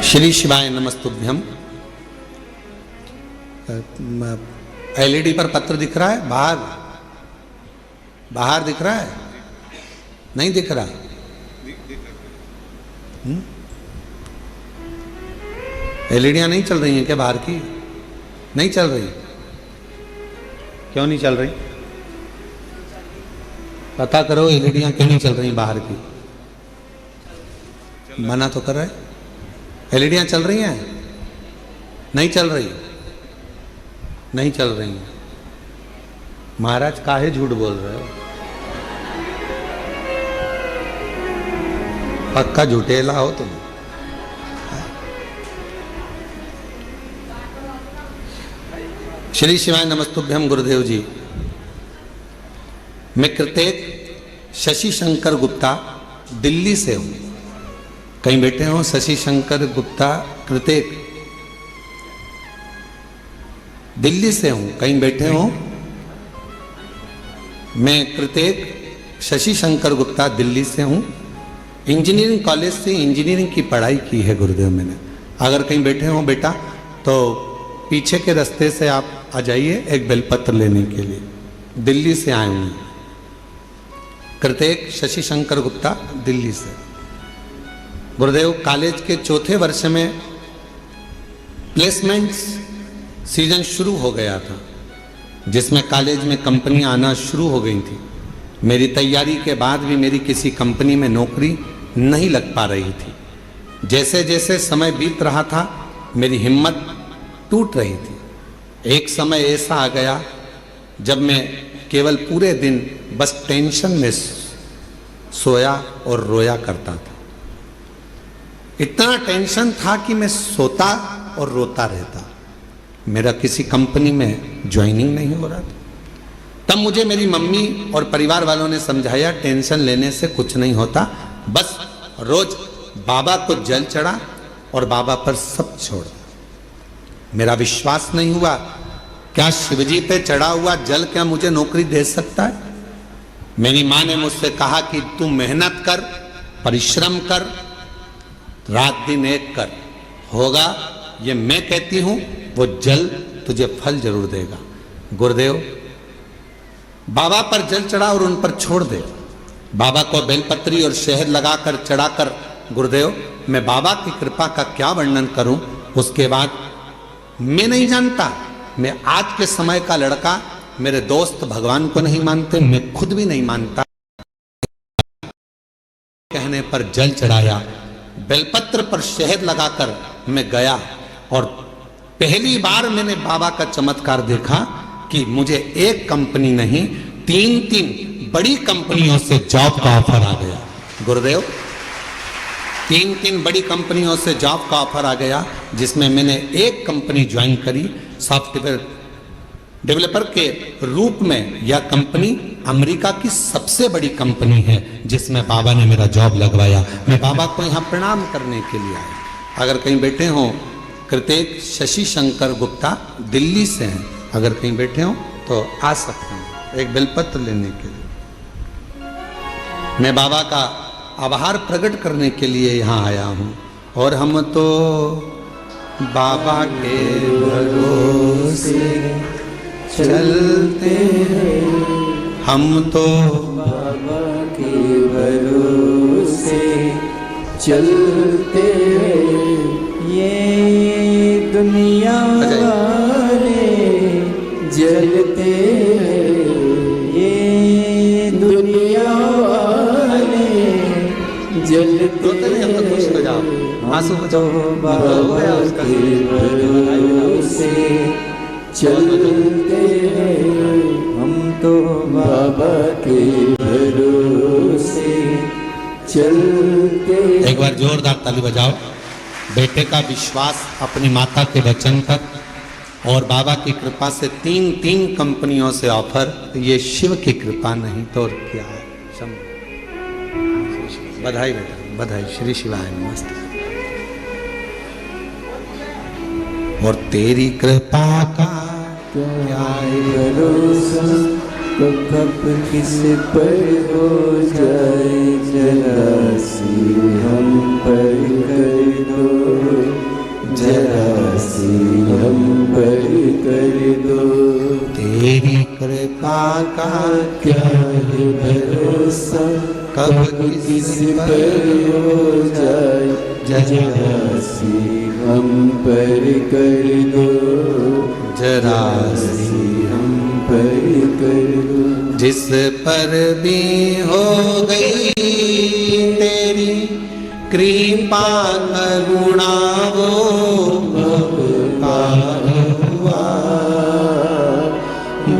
Speaker 1: श्री शिवाय नमस्तुभ्यम। एलईडी पर पत्र दिख रहा है? बाहर बाहर दिख रहा है? नहीं दिख रहा? एलईडियां नहीं चल रही हैं क्या बाहर की? नहीं चल रही? क्यों नहीं चल रही? पता करो एलईडियां क्यों नहीं चल रही बाहर की? मना तो कर रहे। एलईडियां चल रही हैं? नहीं चल रही? नहीं चल रही हैं। महाराज काहे झूठ बोल रहे हो? पक्का झूठेला हो तुम। श्री शिवाय नमस्तुभ्यम। गुरुदेव जी, मैं कृतेक शशि शंकर गुप्ता दिल्ली से हूं। कहीं बैठे हो? शशि शंकर गुप्ता कृतेक दिल्ली से हूं। कहीं बैठे हो? मैं कृतेक शशि शंकर गुप्ता दिल्ली से हूं। इंजीनियरिंग कॉलेज से इंजीनियरिंग की पढ़ाई की है गुरुदेव मैंने। अगर कहीं बैठे हो बेटा तो पीछे के रास्ते से आप आ जाइए एक बेलपत्र लेने के लिए। दिल्ली से आए हूं। कृतेक शशि शंकर गुप्ता दिल्ली से। गुरुदेव, कॉलेज के चौथे वर्ष में प्लेसमेंट्स सीजन शुरू हो गया था, जिसमें कॉलेज में कंपनी आना शुरू हो गई थी। मेरी तैयारी के बाद भी मेरी किसी कंपनी में नौकरी नहीं लग पा रही थी। जैसे जैसे समय बीत रहा था मेरी हिम्मत टूट रही थी। एक समय ऐसा आ गया जब मैं केवल पूरे दिन बस टेंशन में सोया और रोया करता था। इतना टेंशन था कि मैं सोता और रोता रहता। मेरा किसी कंपनी में ज्वाइनिंग नहीं हो रहा था। तब मुझे मेरी मम्मी और परिवार वालों ने समझाया टेंशन लेने से कुछ नहीं होता, बस रोज बाबा को जल चढ़ा और बाबा पर सब छोड़। मेरा विश्वास नहीं हुआ, क्या शिवजी पे चढ़ा हुआ जल क्या मुझे नौकरी दे सकता है? मेरी माँ ने मुझसे कहा कि तू मेहनत कर, परिश्रम कर, रात दिन एक कर, होगा। ये मैं कहती हूं, वो जल तुझे फल जरूर देगा। गुरुदेव, बाबा पर जल चढ़ा और उन पर छोड़ दे। बाबा को बेलपत्री और शहद लगाकर चढ़ाकर, गुरुदेव मैं बाबा की कृपा का क्या वर्णन करूं। उसके बाद मैं नहीं जानता, मैं आज के समय का लड़का, मेरे दोस्त भगवान को नहीं मानते, मैं खुद भी नहीं मानता। कहने पर जल चढ़ाया, बेलपत्र पर शहद लगाकर मैं गया और पहली बार मैंने बाबा का चमत्कार देखा कि मुझे एक कंपनी नहीं, तीन बड़ी कंपनियों से जॉब का ऑफर आ गया। गुरुदेव, तीन बड़ी कंपनियों से जॉब का ऑफर आ गया, जिसमें मैंने एक कंपनी ज्वाइन करी सॉफ्टवेयर डेवलपर के रूप में। यह कंपनी अमेरिका की सबसे बड़ी कंपनी है, जिसमें बाबा ने मेरा जॉब लगवाया। मैं बाबा को यहाँ प्रणाम करने के लिए आया। अगर कहीं बैठे हो, कृतेक शशि शंकर गुप्ता दिल्ली से हैं, अगर कहीं बैठे हो तो आ सकते हैं एक बेलपत्र लेने के लिए। मैं बाबा का आभार प्रकट करने के लिए यहाँ आया हूँ। और हम तो बाबा के भरोसे चलते हैं, हम तो
Speaker 2: बाबा के भरोसे चलते हैं। ये दुनिया वाले जलते हैं, ये दुनिया वाले जलते हैं। तो बाबा के भरोसे चलते हैं, हम तो बाबा के भरोसे चलते।
Speaker 1: एक बार जोरदार ताली बजाओ। बेटे का विश्वास अपनी माता के वचन पर और बाबा की कृपा से तीन कंपनियों से ऑफर। ये शिव की कृपा नहीं तो और क्या है। बधाई बेटा, बधाई। श्री शिवाय नमस्ते। और तेरी कृपा का
Speaker 2: क्या भरोसा, तो कब किस पर हो जाए जरा सी हम पर कर दो। जरा सी हम पर कर दो।
Speaker 1: तेरी कृपा का
Speaker 2: क्या है भरोसा कब किस पर हो जाए, जरा सी हम पर कर दो,
Speaker 1: जरा
Speaker 2: सी हम पर कर दो।
Speaker 1: जिस पर भी हो गई तेरी कृपा करुणा वो
Speaker 2: पार हुआ,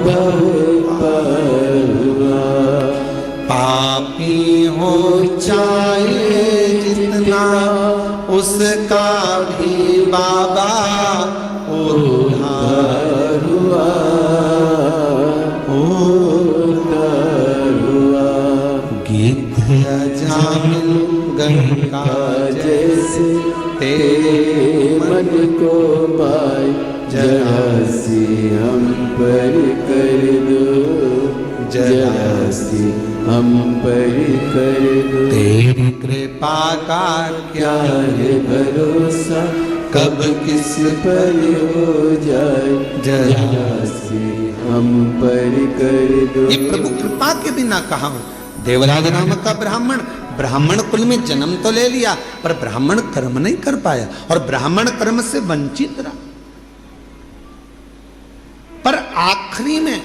Speaker 2: बहु पार हुआ।
Speaker 1: पापी हो चाहे जितना उसका भी बाबा उद्धार
Speaker 2: हुआ, उद्धार हुआ।
Speaker 1: गिद्ध अजामिल गंगा
Speaker 2: जैसे तेरे मन को पाए, जरा सी हम पर कर दो, जरा सी हम पर कर दो।
Speaker 1: तेरी कृपा का
Speaker 2: क्या है भरोसा कब किस पर हो जाए, जरा सी हम पर कर दो।
Speaker 1: ये प्रभु कृपा के बिना कहा हूं। देवराज नामक का ब्राह्मण ब्राह्मण कुल में जन्म तो ले लिया, पर ब्राह्मण कर्म नहीं कर पाया और ब्राह्मण कर्म से वंचित रहा। पर आखिरी में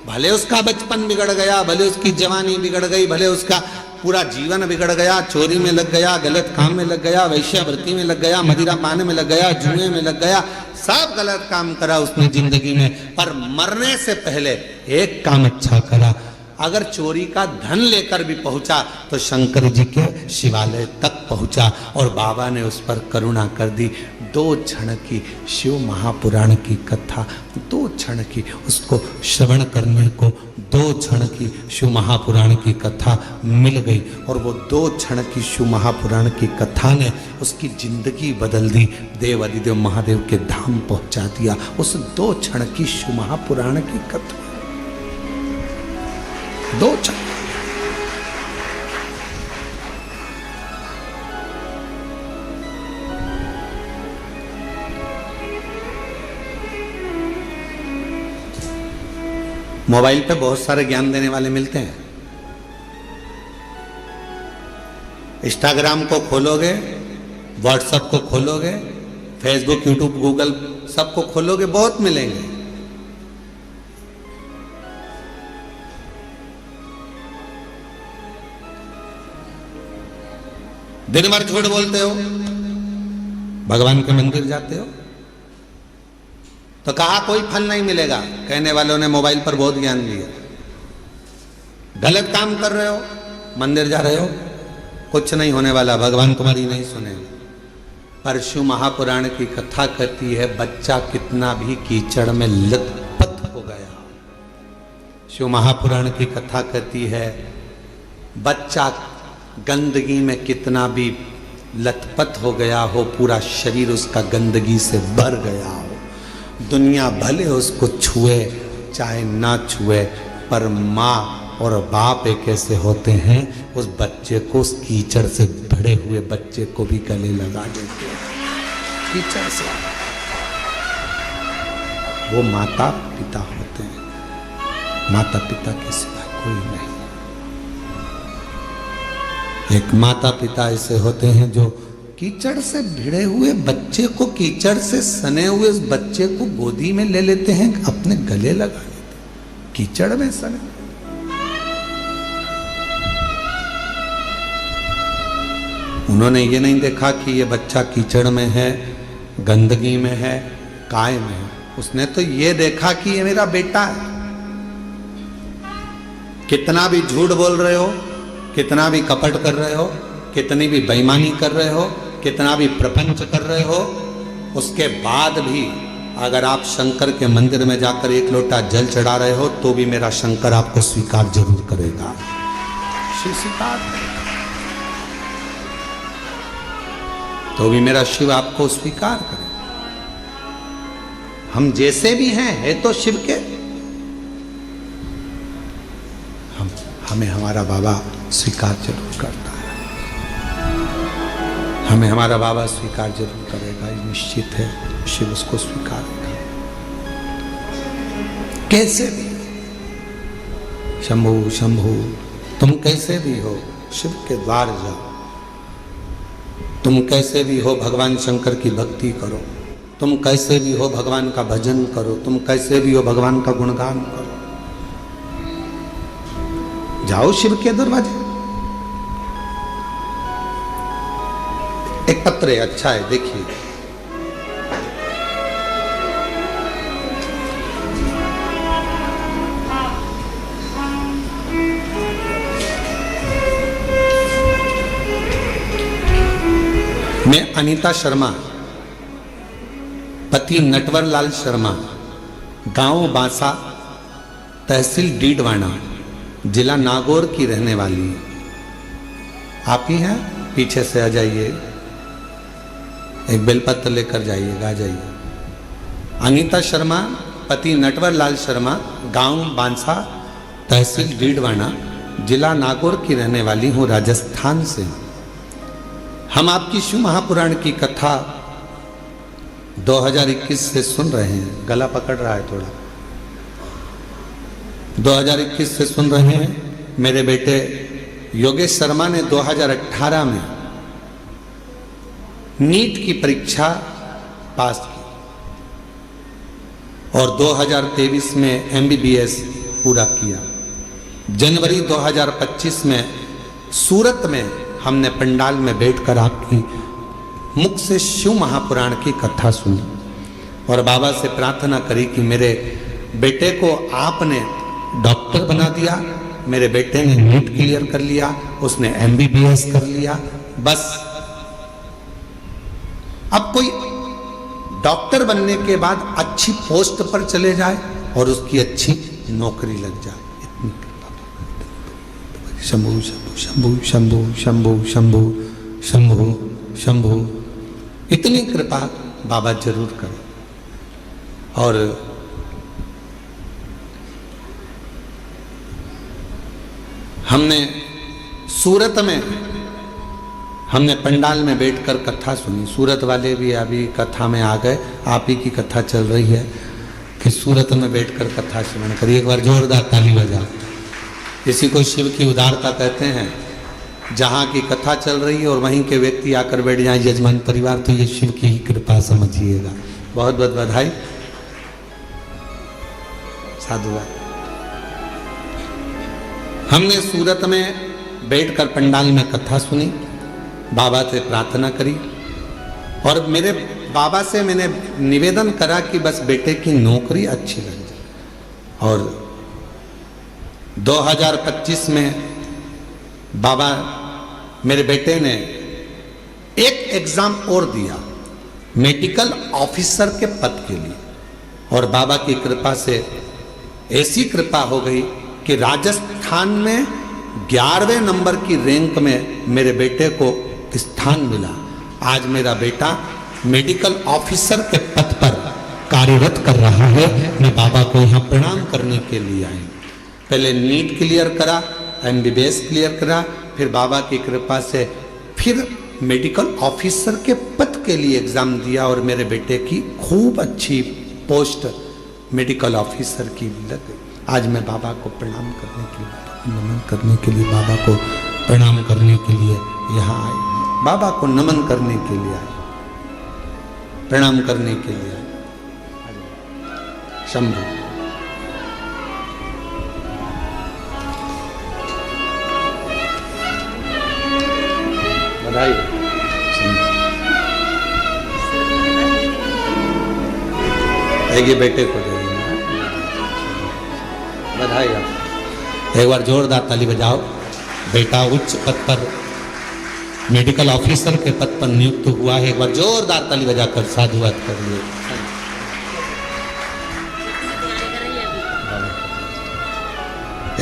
Speaker 1: भले उसका बचपन बिगड़ गया, भले उसकी जवानी बिगड़ गई, भले उसका पूरा जीवन बिगड़ गया, चोरी में लग गया, गलत काम में लग गया, वैश्यावृत्ति में लग गया, मदिरा पाने में लग गया, जुए में लग गया, सब गलत काम करा उसने जिंदगी में, पर मरने से पहले एक काम अच्छा करा। अगर चोरी का धन लेकर भी पहुंचा तो शंकर जी के शिवालय तक पहुंचा और बाबा ने उस पर करुणा कर दी। 2 क्षण की शिव महापुराण की कथा, 2 क्षण की उसको श्रवण करने को 2 क्षण की शिव महापुराण की कथा मिल गई और वो 2 क्षण की शिव महापुराण की कथा ने उसकी जिंदगी बदल दी, देव अधिदेव महादेव के धाम पहुंचा दिया। उस 2 क्षण की शिव महापुराण की कथा, 2 क्षण। मोबाइल पे बहुत सारे ज्ञान देने वाले मिलते हैं। इंस्टाग्राम को खोलोगे, व्हाट्सएप को खोलोगे, फेसबुक, यूट्यूब, गूगल सबको खोलोगे, बहुत मिलेंगे। दिन भर झूठ बोलते हो, भगवान के मंदिर जाते हो तो कहा कोई फल नहीं मिलेगा, कहने वालों ने मोबाइल पर बहुत ज्ञान दिया। गलत काम कर रहे हो, मंदिर जा रहे हो, कुछ नहीं होने वाला, भगवान तुम्हारी नहीं सुनेगा। पर शिव महापुराण की कथा कहती है बच्चा कितना भी कीचड़ में लथपथ हो गया। शिव महापुराण की कथा कहती है बच्चा गंदगी में कितना भी लथपथ हो गया हो, पूरा शरीर उसका गंदगी से भर गया हो, दुनिया भले उसको छुए चाहे ना छुए, पर माँ और बाप एक ऐसे होते हैं उस बच्चे को, उस कीचड़ से भरे हुए बच्चे को भी गले लगा देते हैं। कीचड़ से वो माता पिता होते हैं, माता पिता के सिवा कोई नहीं। एक माता पिता ऐसे होते हैं जो कीचड़ से भिड़े हुए बच्चे को, कीचड़ से सने हुए उस बच्चे को गोदी में ले लेते हैं, अपने गले लगा लेते हैं, कीचड़ में सने। उन्होंने ये नहीं देखा कि ये बच्चा कीचड़ में है, गंदगी में है, काय में है, उसने तो ये देखा कि ये मेरा बेटा है। कितना भी झूठ बोल रहे हो, कितना भी कपट कर रहे हो, कितनी भी बेईमानी कर रहे हो, कितना भी प्रपंच कर रहे हो, उसके बाद भी अगर आप शंकर के मंदिर में जाकर 1 लोटा जल चढ़ा रहे हो तो भी मेरा शंकर आपको स्वीकार जरूर करेगा। शिव स्वीकार तो भी मेरा शिव आपको स्वीकार करे। हम जैसे भी हैं, है तो शिव के, हमें हमारा बाबा स्वीकार जरूर करता है। हमें हमारा बाबा स्वीकार जरूर करेगा, ये निश्चित है। शिव उसको स्वीकारेगा कैसे भी। शंभु शंभु, तुम कैसे भी हो शिव के द्वार जाओ, तुम कैसे भी हो भगवान शंकर की भक्ति करो, तुम कैसे भी हो भगवान का भजन करो, तुम कैसे भी हो भगवान का गुणगान करो। जाओ शिव के दरवाजे। एक पत्र है, अच्छा है, देखिए। मैं अनीता शर्मा, पति नटवर लाल शर्मा, गांव बांसा, तहसील डीडवाना, जिला नागौर की रहने वाली। आप ही हैं? पीछे से आ जाइए, एक बेलपत्र लेकर जाइएगा, आ जाइए। अनीता शर्मा, पति नटवर लाल शर्मा, गांव बांसा, तहसील डीडवाना, जिला नागौर की रहने वाली हूँ, राजस्थान से। हम आपकी शिव महापुराण की कथा 2021 से सुन रहे हैं। गला पकड़ रहा है थोड़ा। 2021 से सुन रहे हैं। मेरे बेटे योगेश शर्मा ने 2018 में नीट की परीक्षा पास की और 2023 में MBBS पूरा किया। जनवरी 2025 में सूरत में हमने पंडाल में बैठकर आपकी मुख से शिव महापुराण की कथा सुनी और बाबा से प्रार्थना करी कि मेरे बेटे को आपने डॉक्टर बना दिया, मेरे बेटे ने नीट क्लियर कर लिया, उसने MBBS कर लिया, बस अब कोई डॉक्टर बनने के बाद अच्छी पोस्ट पर चले जाए और उसकी अच्छी नौकरी लग जाए। इतनी कृपा। शंभु शंभु शंभु शंभु शंभु शंभु शंभु, इतनी कृपा बाबा जरूर करें। और हमने सूरत में हमने पंडाल में बैठकर कथा सुनी। सूरत वाले भी अभी कथा में आ गए। आप ही की कथा चल रही है कि सूरत में बैठकर कथा श्रवण करिए। एक बार जोरदार ताली बजाओ। इसी को शिव की उदारता कहते हैं। जहाँ की कथा चल रही है और वहीं के व्यक्ति आकर बैठ जाए यजमान परिवार, तो ये शिव की ही कृपा समझिएगा। बहुत बहुत बधाई, साधुवाद। हमने सूरत में बैठकर पंडाल में कथा सुनी, बाबा से प्रार्थना करी और मेरे बाबा से मैंने निवेदन करा कि बस बेटे की नौकरी अच्छी लग जाए। और 2025 में बाबा मेरे बेटे ने एक एग्जाम और दिया मेडिकल ऑफिसर के पद के लिए और बाबा की कृपा से ऐसी कृपा हो गई कि राजस्थान में 11वें नंबर की रैंक में मेरे बेटे को स्थान मिला। आज मेरा बेटा मेडिकल ऑफिसर के पद पर कार्यरत कर रहा है। मैं बाबा को यहाँ प्रणाम करने के लिए आई। पहले नीट क्लियर करा, MBBS क्लियर करा, फिर बाबा की कृपा से फिर मेडिकल ऑफिसर के पद के लिए एग्जाम दिया और मेरे बेटे की खूब अच्छी पोस्ट मेडिकल ऑफिसर की लग गई। आज मैं बाबा को प्रणाम करने के लिए, नमन करने के लिए, बाबा को प्रणाम करने के लिए यहाँ आए। बाबा को नमन करने के लिए आए, प्रणाम करने के लिए आए। शंभु बधाई। ये बेटे को दे बधाई। आप एक बार जोरदार ताली बजाओ। बेटा उच्च पद पर मेडिकल ऑफिसर के पद पर नियुक्त हुआ है। एक बार जोरदार ताली बजाकर साधुवाद करिए।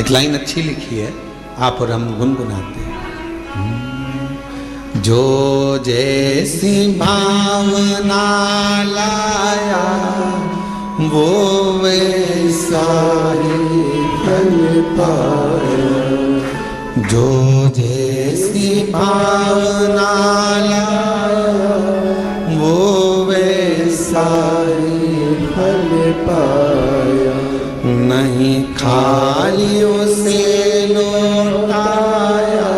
Speaker 1: एक लाइन अच्छी लिखी है, आप और हम गुनगुनाते हैं। जो जैसी भावना लाया वो वैसा ही फल पाया, जो जैसी भावना लाया वो वैसा
Speaker 2: सारी फल पाया,
Speaker 1: नहीं खाली उसे लौटाया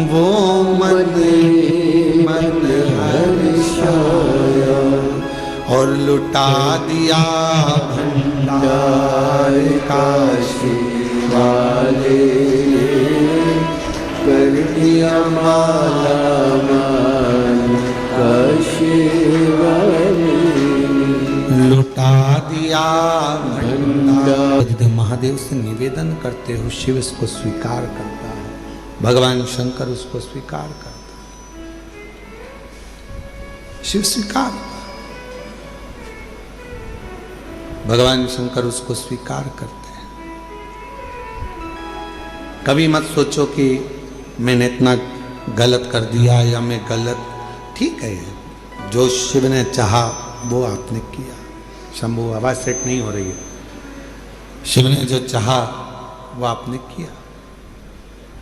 Speaker 1: वो मन मन
Speaker 2: हर्षाया,
Speaker 1: और लुटा दिया भंडार
Speaker 2: काशी वाले, कर दिया माला माल काशी वाले,
Speaker 1: लुटा दिया भंडार। यदि महादेव से निवेदन करते हो, शिव इसको स्वीकार करता है, भगवान शंकर उसको स्वीकार करता है, शिव स्वीकार, भगवान शंकर उसको स्वीकार करते हैं। कभी मत सोचो कि मैंने इतना गलत कर दिया या मैं गलत, ठीक है, जो शिव ने चाहा वो आपने किया। शंभू आवाज सेट नहीं हो रही है। शिव ने जो चाहा वो आपने किया,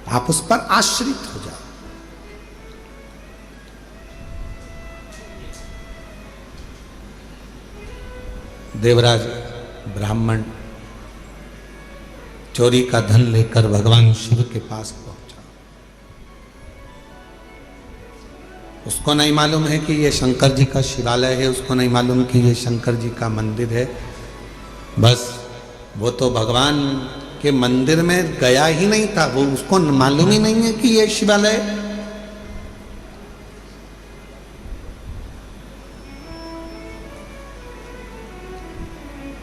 Speaker 1: आप उस पर आश्रित हो जाओ। देवराज ब्राह्मण चोरी का धन लेकर भगवान शिव के पास पहुंचा। उसको नहीं मालूम है कि ये शंकर जी का शिवालय है, उसको नहीं मालूम कि ये शंकर जी का मंदिर है। बस वो तो भगवान के मंदिर में गया ही नहीं था, वो उसको मालूम ही नहीं है कि ये शिवालय।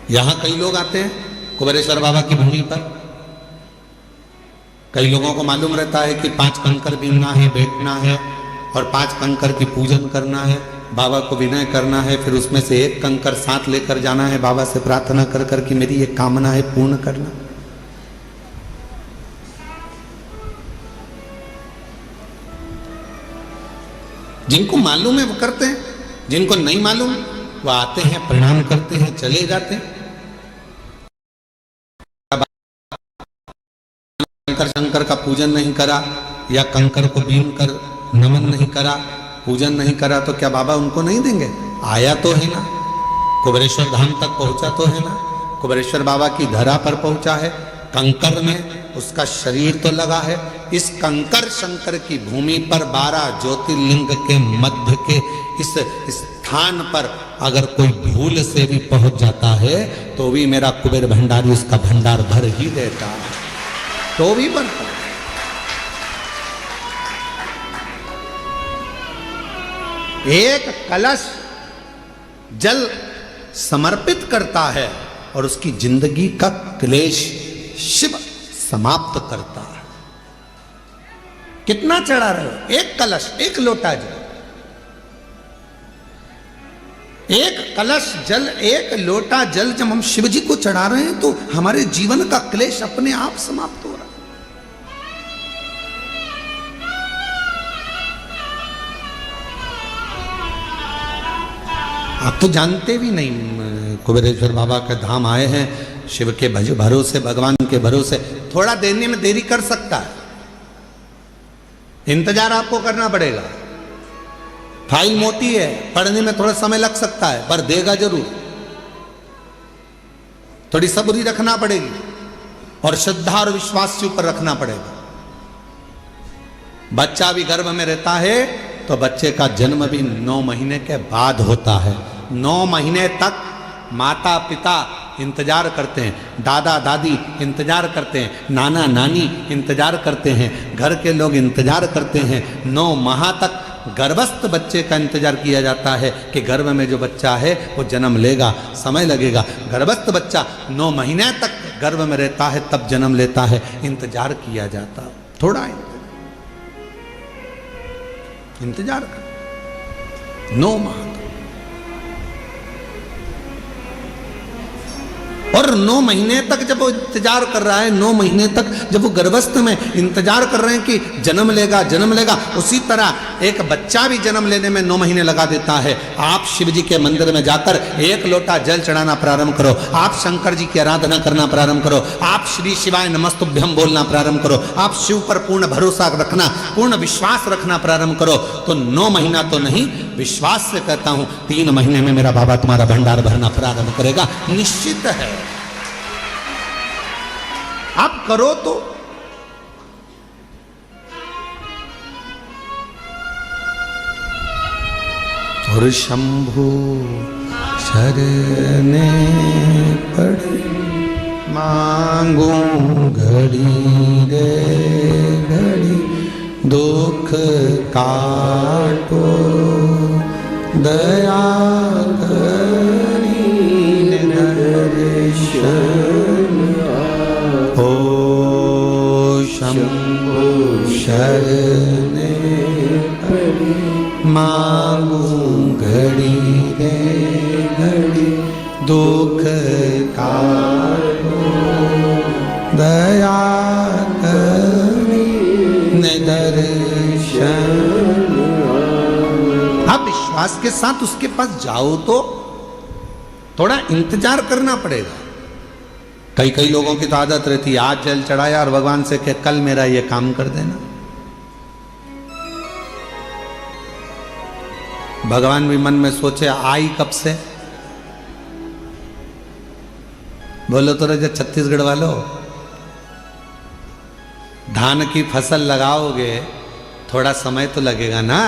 Speaker 1: यहां कई लोग आते हैं कुबेरेश्वर बाबा की भूमि पर। कई लोगों को मालूम रहता है कि 5 कंकर बीनना है, बैठना है और 5 कंकर की पूजन करना है, बाबा को विनय करना है, फिर उसमें से 1 कंकर साथ लेकर जाना है, बाबा से प्रार्थना कर कर कि मेरी ये कामना है पूर्ण करना। जिनको मालूम है वो करते हैं, जिनको नहीं मालूम वो आते हैं, प्रणाम करते हैं, चले जाते हैं। शंकर का पूजन नहीं करा या कंकर को बीन कर नमन नहीं करा, पूजन नहीं करा, तो क्या बाबा उनको नहीं देंगे? आया तो है ना, कुबेरेश्वर धाम तक पहुंचा तो है ना, कुबेरेश्वर बाबा की धरा पर पहुंचा है, कंकर में उसका शरीर तो लगा है। इस कंकर शंकर की भूमि पर 12 ज्योतिर्लिंग के मध्य के इस स्थान पर अगर कोई भूल से भी पहुंच जाता है तो भी मेरा कुबेर भंडारी उसका भंडार भर ही देता है, तो भी बनता। एक कलश जल समर्पित करता है और उसकी जिंदगी का क्लेश शिव समाप्त करता है। कितना चढ़ा रहे हो? एक कलश, एक लोटा जल, एक कलश जल, एक लोटा जल जब हम शिव जी को चढ़ा रहे हैं तो हमारे जीवन का क्लेश अपने आप समाप्त हो रहा है। आप तो जानते भी नहीं, कुबेरेश्वर बाबा के धाम आए हैं, शिव के भरोसे, भगवान के भरोसे। थोड़ा देने में देरी कर सकता है, इंतजार आपको करना पड़ेगा। फाइल मोटी है, पढ़ने में थोड़ा समय लग सकता है, पर देगा जरूर। थोड़ी सब्री रखना पड़ेगी और श्रद्धा और विश्वास से ऊपर रखना पड़ेगा। बच्चा भी गर्भ में रहता है तो बच्चे का जन्म भी 9 महीने के बाद होता है। 9 महीने तक माता पिता इंतजार करते हैं, दादा दादी इंतजार करते हैं, नाना नानी इंतजार करते हैं, घर के लोग इंतजार करते हैं। 9 माह तक गर्भस्थ बच्चे का इंतजार किया जाता है कि गर्भ में जो बच्चा है वो जन्म लेगा, समय लगेगा। गर्भस्थ बच्चा 9 महीने तक गर्भ में रहता है, तब जन्म लेता है, इंतजार किया जाता है। थोड़ा इंतजार कर, 9 माह। और 9 महीने तक जब वो इंतजार कर रहा है, 9 महीने तक जब वो गर्भस्थ में इंतजार कर रहे हैं कि जन्म लेगा जन्म लेगा, उसी तरह एक बच्चा भी जन्म लेने में 9 महीने लगा देता है। आप शिव जी के मंदिर में जाकर 1 लोटा जल चढ़ाना प्रारंभ करो, आप शंकर जी की आराधना करना प्रारंभ करो, आप श्री शिवाय नमस्तुभ्यम बोलना प्रारंभ करो, आप शिव पर पूर्ण भरोसा रखना, पूर्ण विश्वास रखना प्रारंभ करो, तो 9 महीना तो नहीं, विश्वास से कहता हूं 3 महीने में मेरा बाबा तुम्हारा भंडार भरना प्रारंभ करेगा, निश्चित है। आप करो तो। और शंभु शरणे पड़े मांगू घड़ी रे घड़ी, दुख काटो दया करी दर्शन। ओ शंभु शरणे पड़े मांगू घड़ी रे घड़ी, दुख काटो दया करी दर्शन। आप विश्वास के साथ उसके पास जाओ तो थोड़ा इंतजार करना पड़ेगा। कई लोगों की तो आदत रहती है आज जल चढ़ाया और भगवान से कह कल मेरा ये काम कर देना। भगवान भी मन में सोचे आई कब से, बोलो तो रहे छत्तीसगढ़ वालों, धान की फसल लगाओगे थोड़ा समय तो लगेगा ना।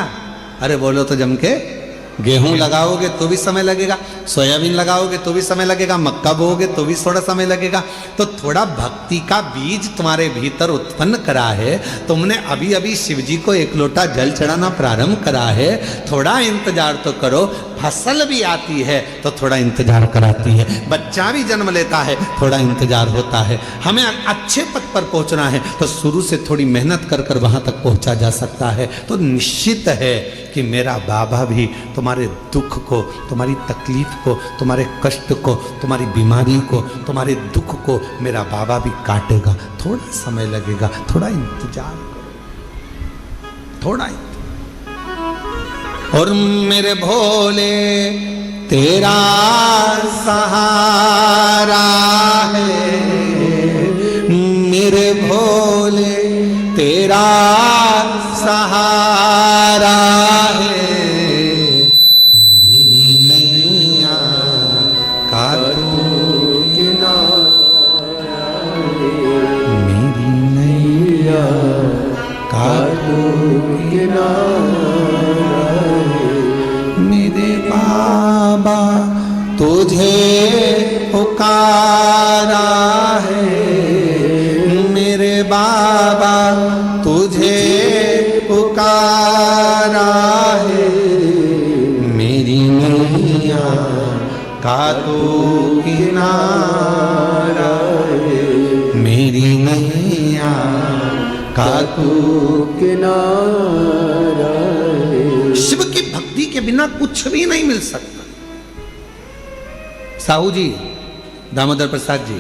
Speaker 1: अरे बोलो तो जम के, गेहूं लगाओगे तो भी समय लगेगा, सोयाबीन लगाओगे तो भी समय लगेगा, मक्का बोओगे तो भी थोड़ा समय लगेगा। तो थोड़ा भक्ति का बीज तुम्हारे भीतर उत्पन्न करा है, तुमने अभी अभी शिव जी को 1 लोटा जल चढ़ाना प्रारंभ करा है, थोड़ा इंतजार तो करो। फसल भी आती है तो थोड़ा इंतजार कराती है, बच्चा भी जन्म लेता है थोड़ा इंतजार होता है। हमें अच्छे पद पर पहुंचना है तो शुरू से थोड़ी मेहनत कर कर वहां तक पहुंचा जा सकता है। तो निश्चित है कि मेरा बाबा भी तुम्हारे दुख को, तुम्हारी तकलीफ को, तुम्हारे कष्ट को, तुम्हारी बीमारी को, तुम्हारे दुख को मेरा बाबा भी काटेगा। थोड़ा समय लगेगा, थोड़ा इंतजार करो, थोड़ा इंतजार। और मेरे भोले तेरा सहारा है, मेरे भोले तेरा सहारा है, मेरी नैया का तू किनारा है, मेरी नैया का तू किनारा है, मेरे बाबा तुझे पुकारा है, मेरे बाबा तुझे पुकारा है, मेरी नैया का तू किनारा है, मेरी नैया का तू किनारा है। शिव की भक्ति के बिना कुछ भी नहीं मिल सकता। साहू जी, दामोदर प्रसाद जी,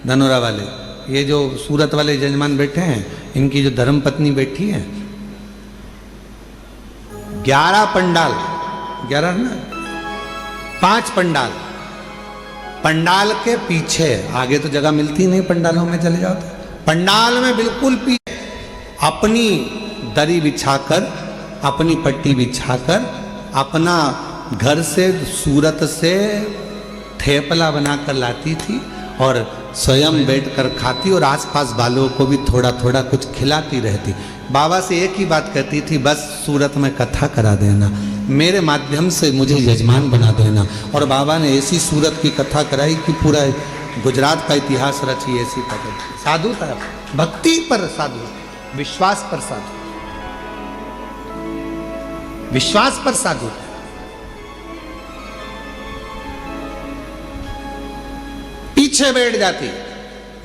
Speaker 1: धनोरा वाले, ये जो सूरत वाले जजमान बैठे हैं, इनकी जो धर्म पत्नी बैठी है, 11 पंडाल, 11 ना 5 पंडाल, पंडाल के पीछे, आगे तो जगह मिलती नहीं पंडालों में चले जाओ तो, पंडाल में बिल्कुल पीछे अपनी दरी बिछाकर, अपनी पट्टी बिछाकर, अपना घर से सूरत से थेपला बनाकर लाती थी और स्वयं बैठकर खाती और आसपास वालों को भी थोड़ा थोड़ा कुछ खिलाती रहती। बाबा से एक ही बात कहती थी, बस सूरत में कथा करा देना, मेरे माध्यम से मुझे यजमान बना देना। और बाबा ने ऐसी सूरत की कथा कराई कि पूरा गुजरात का इतिहास रची। ऐसी पकड़ साधु था, भक्ति पर साधु, विश्वास पर साधु, विश्वास पर साधु। पीछे बैठ जाती,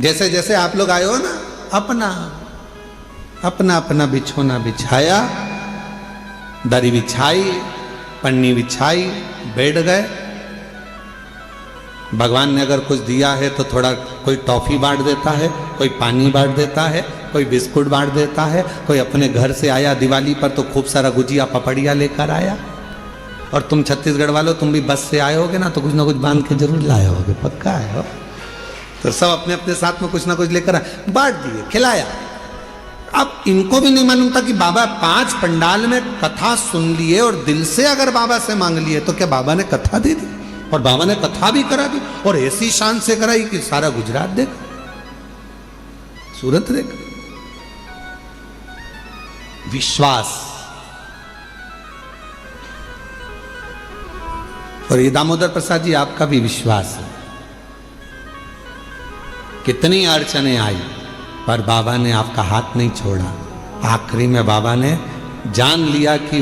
Speaker 1: जैसे जैसे आप लोग आए हो ना, अपना अपना अपना बिछोना बिछाया, दरी बिछाई, पन्नी बिछाई, बैठ गए। भगवान ने अगर कुछ दिया है तो थोड़ा कोई टॉफी बांट देता है, कोई पानी बांट देता है, कोई बिस्कुट बांट देता है, कोई अपने घर से आया दिवाली पर तो खूब सारा गुजिया पपड़िया लेकर आया। और तुम छत्तीसगढ़ वालों, तुम भी बस से आए होगे ना, तो कुछ ना कुछ बांध के जरूर लाए होगे, पक्का है हो। तो सब अपने अपने साथ में कुछ ना कुछ लेकर आए, बांट दिए, खिलाया। अब इनको भी नहीं मालूम था कि बाबा 5 पंडाल में कथा सुन लिए और दिल से अगर बाबा से मांग लिए तो क्या बाबा ने कथा दे दी। और बाबा ने कथा भी करा दी और ऐसी शान से कराई कि सारा गुजरात देख, सूरत देख। विश्वास। और ये दामोदर प्रसाद जी आपका भी विश्वास है। कितनी अड़चने आई पर बाबा ने आपका हाथ नहीं छोड़ा। आखिरी में बाबा ने जान लिया कि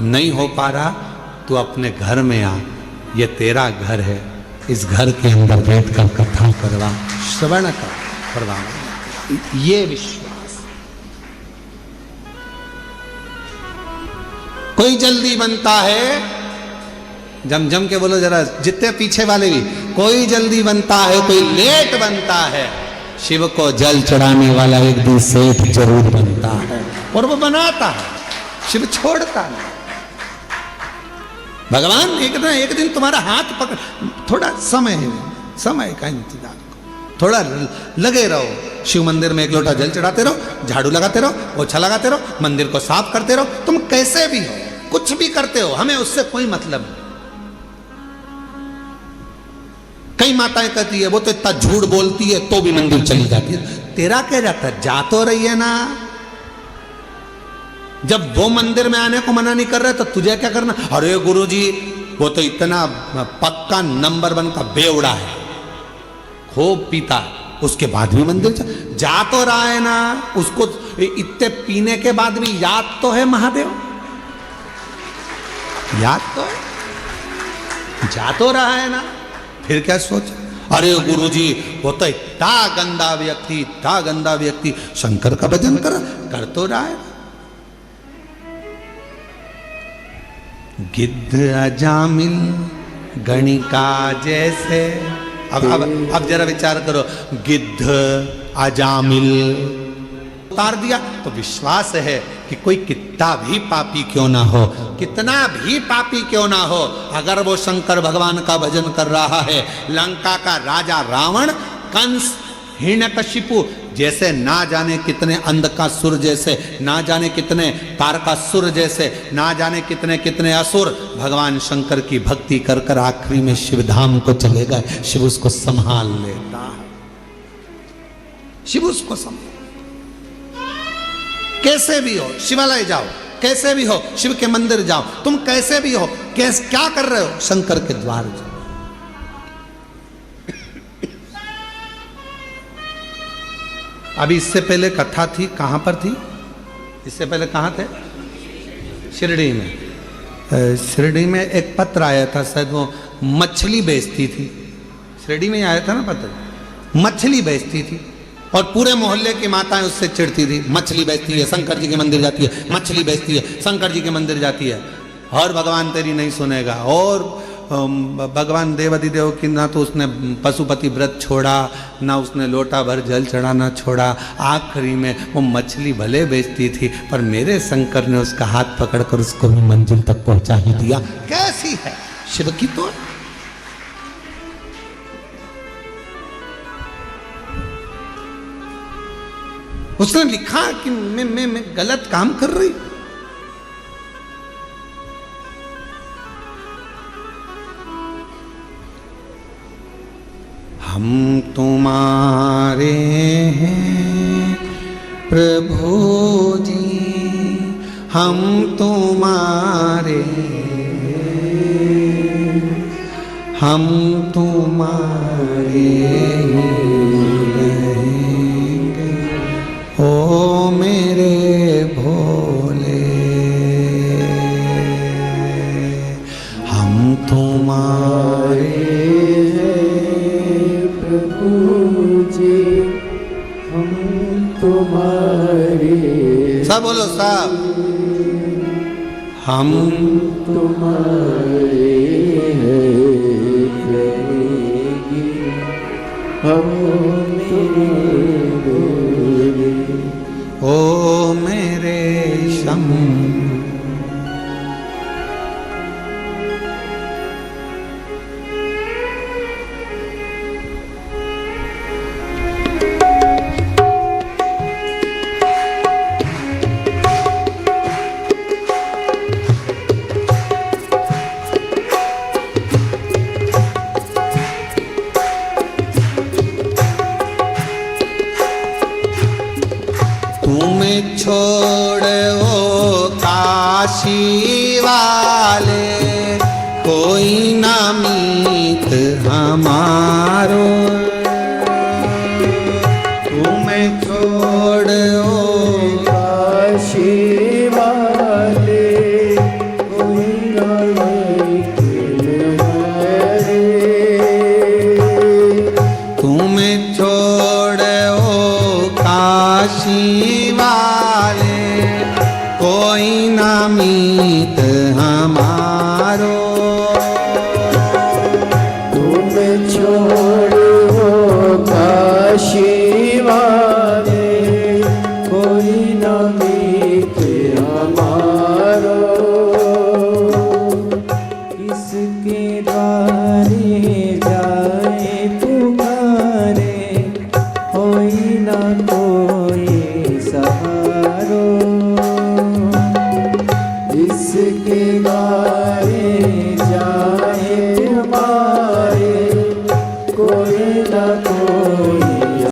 Speaker 1: नहीं हो पा रहा, तो अपने घर में आ, ये तेरा घर है, इस घर के अंदर बैठ कर कथा करवा, श्रवण करवा। ये विश्वास। कोई जल्दी बनता है, जम जम के बोलो जरा, जितने पीछे वाले भी, कोई जल्दी बनता है, कोई लेट बनता है। शिव को जल चढ़ाने वाला एक दिन सेठ जरूर बनता है, और वो बनाता है, शिव छोड़ता नहीं। भगवान एक दिन तुम्हारा हाथ पकड़, थोड़ा समय का इंतजार करो, थोड़ा लगे रहो। शिव मंदिर में एक लोटा जल चढ़ाते रहो, झाड़ू लगाते रहो, पोछा लगाते रहो, मंदिर को साफ करते रहो। तुम कैसे भी हो, कुछ भी करते हो, हमें उससे कोई मतलब नहीं। कई माताएं कहती है वो तो इतना झूठ बोलती है तो भी मंदिर चली जाती है। तेरा क्या जाता है, जा तो रही है ना। जब वो मंदिर में आने को मना नहीं कर रहे तो तुझे क्या करना। अरे गुरुजी वो तो इतना पक्का नंबर 1 का बेवड़ा है, खूब पीता, उसके बाद भी मंदिर जा तो रहा है ना। उसको इतने पीने के बाद भी याद तो है महादेव, याद तो है, जा तो रहा है ना। फिर क्या सोच, अरे गुरुजी वो तो इतना गंदा व्यक्ति शंकर का भजन कर तो रहा है। गिद्ध अजामिल गणिका जैसे। अब जरा विचार करो, गिद्ध अजामिल उतार दिया तो विश्वास है कि कोई कितना भी पापी क्यों ना हो, कितना भी पापी क्यों ना हो, अगर वो शंकर भगवान का भजन कर रहा है। लंका का राजा रावण, कंस, हिरण्यकशिपु जैसे ना जाने कितने अंधकासुर जैसे, ना जाने कितने तारकासुर जैसे, ना जाने कितने कितने असुर भगवान शंकर की भक्ति कर कर आखिरी में शिवधाम को चले गए। शिव उसको संभाल लेता है, शिव उसको संभाल। कैसे भी हो शिवालय जाओ, कैसे भी हो शिव के मंदिर जाओ, तुम कैसे भी हो, क्या कर रहे हो, शंकर के द्वार जाओ। अभी इससे पहले कथा थी, कहां पर थी? इससे पहले कहां थे? शिरडी में। शिरडी में एक पत्र आया था, शायद वो मछली बेचती थी। शिरडी में ही आया था ना पत्र, मछली बेचती थी और पूरे मोहल्ले की माताएं उससे चिढ़ती थी। मछली बेचती है, शंकर जी के मंदिर जाती है, मछली बेचती है, शंकर जी के मंदिर जाती है, और भगवान तेरी नहीं सुनेगा। और भगवान देवाधिदेव की ना तो उसने पशुपति व्रत छोड़ा, ना उसने लोटा भर जल चढ़ाना छोड़ा। आखिरी में वो मछली भले बेचती थी पर मेरे शंकर ने उसका हाथ पकड़कर उसको भी मंजिल तक पहुंचा ही दिया। कैसी है शिव की तो। उसने लिखा कि मैं गलत काम कर रही। हम तुम्हारे हैं प्रभु जी, हम तुम्हारे, हम तुम्हारे रहेंगे ओ मेरे भोले। हम तुम्हारे सब बोलो सब, हम
Speaker 2: तुम्हारे हैं हम तेरे बोले।
Speaker 1: ओ मेरे शम तुम्हें छोड़ो काशी वाले कोई ना मीत हमारो। तुम्हें छोड़ो
Speaker 2: काशी वाले कोई ना मीत हमारे।
Speaker 1: तुम्हें छोड़ो काशी वाले कोई ना मीत हमारो।
Speaker 2: तुम छोड़ो काशी वाले कोई ना मीत हमारो। किसके द्वारे जाए पुकारे कोई ना कोई सहारो। जिसके द्वारे जाए हमारे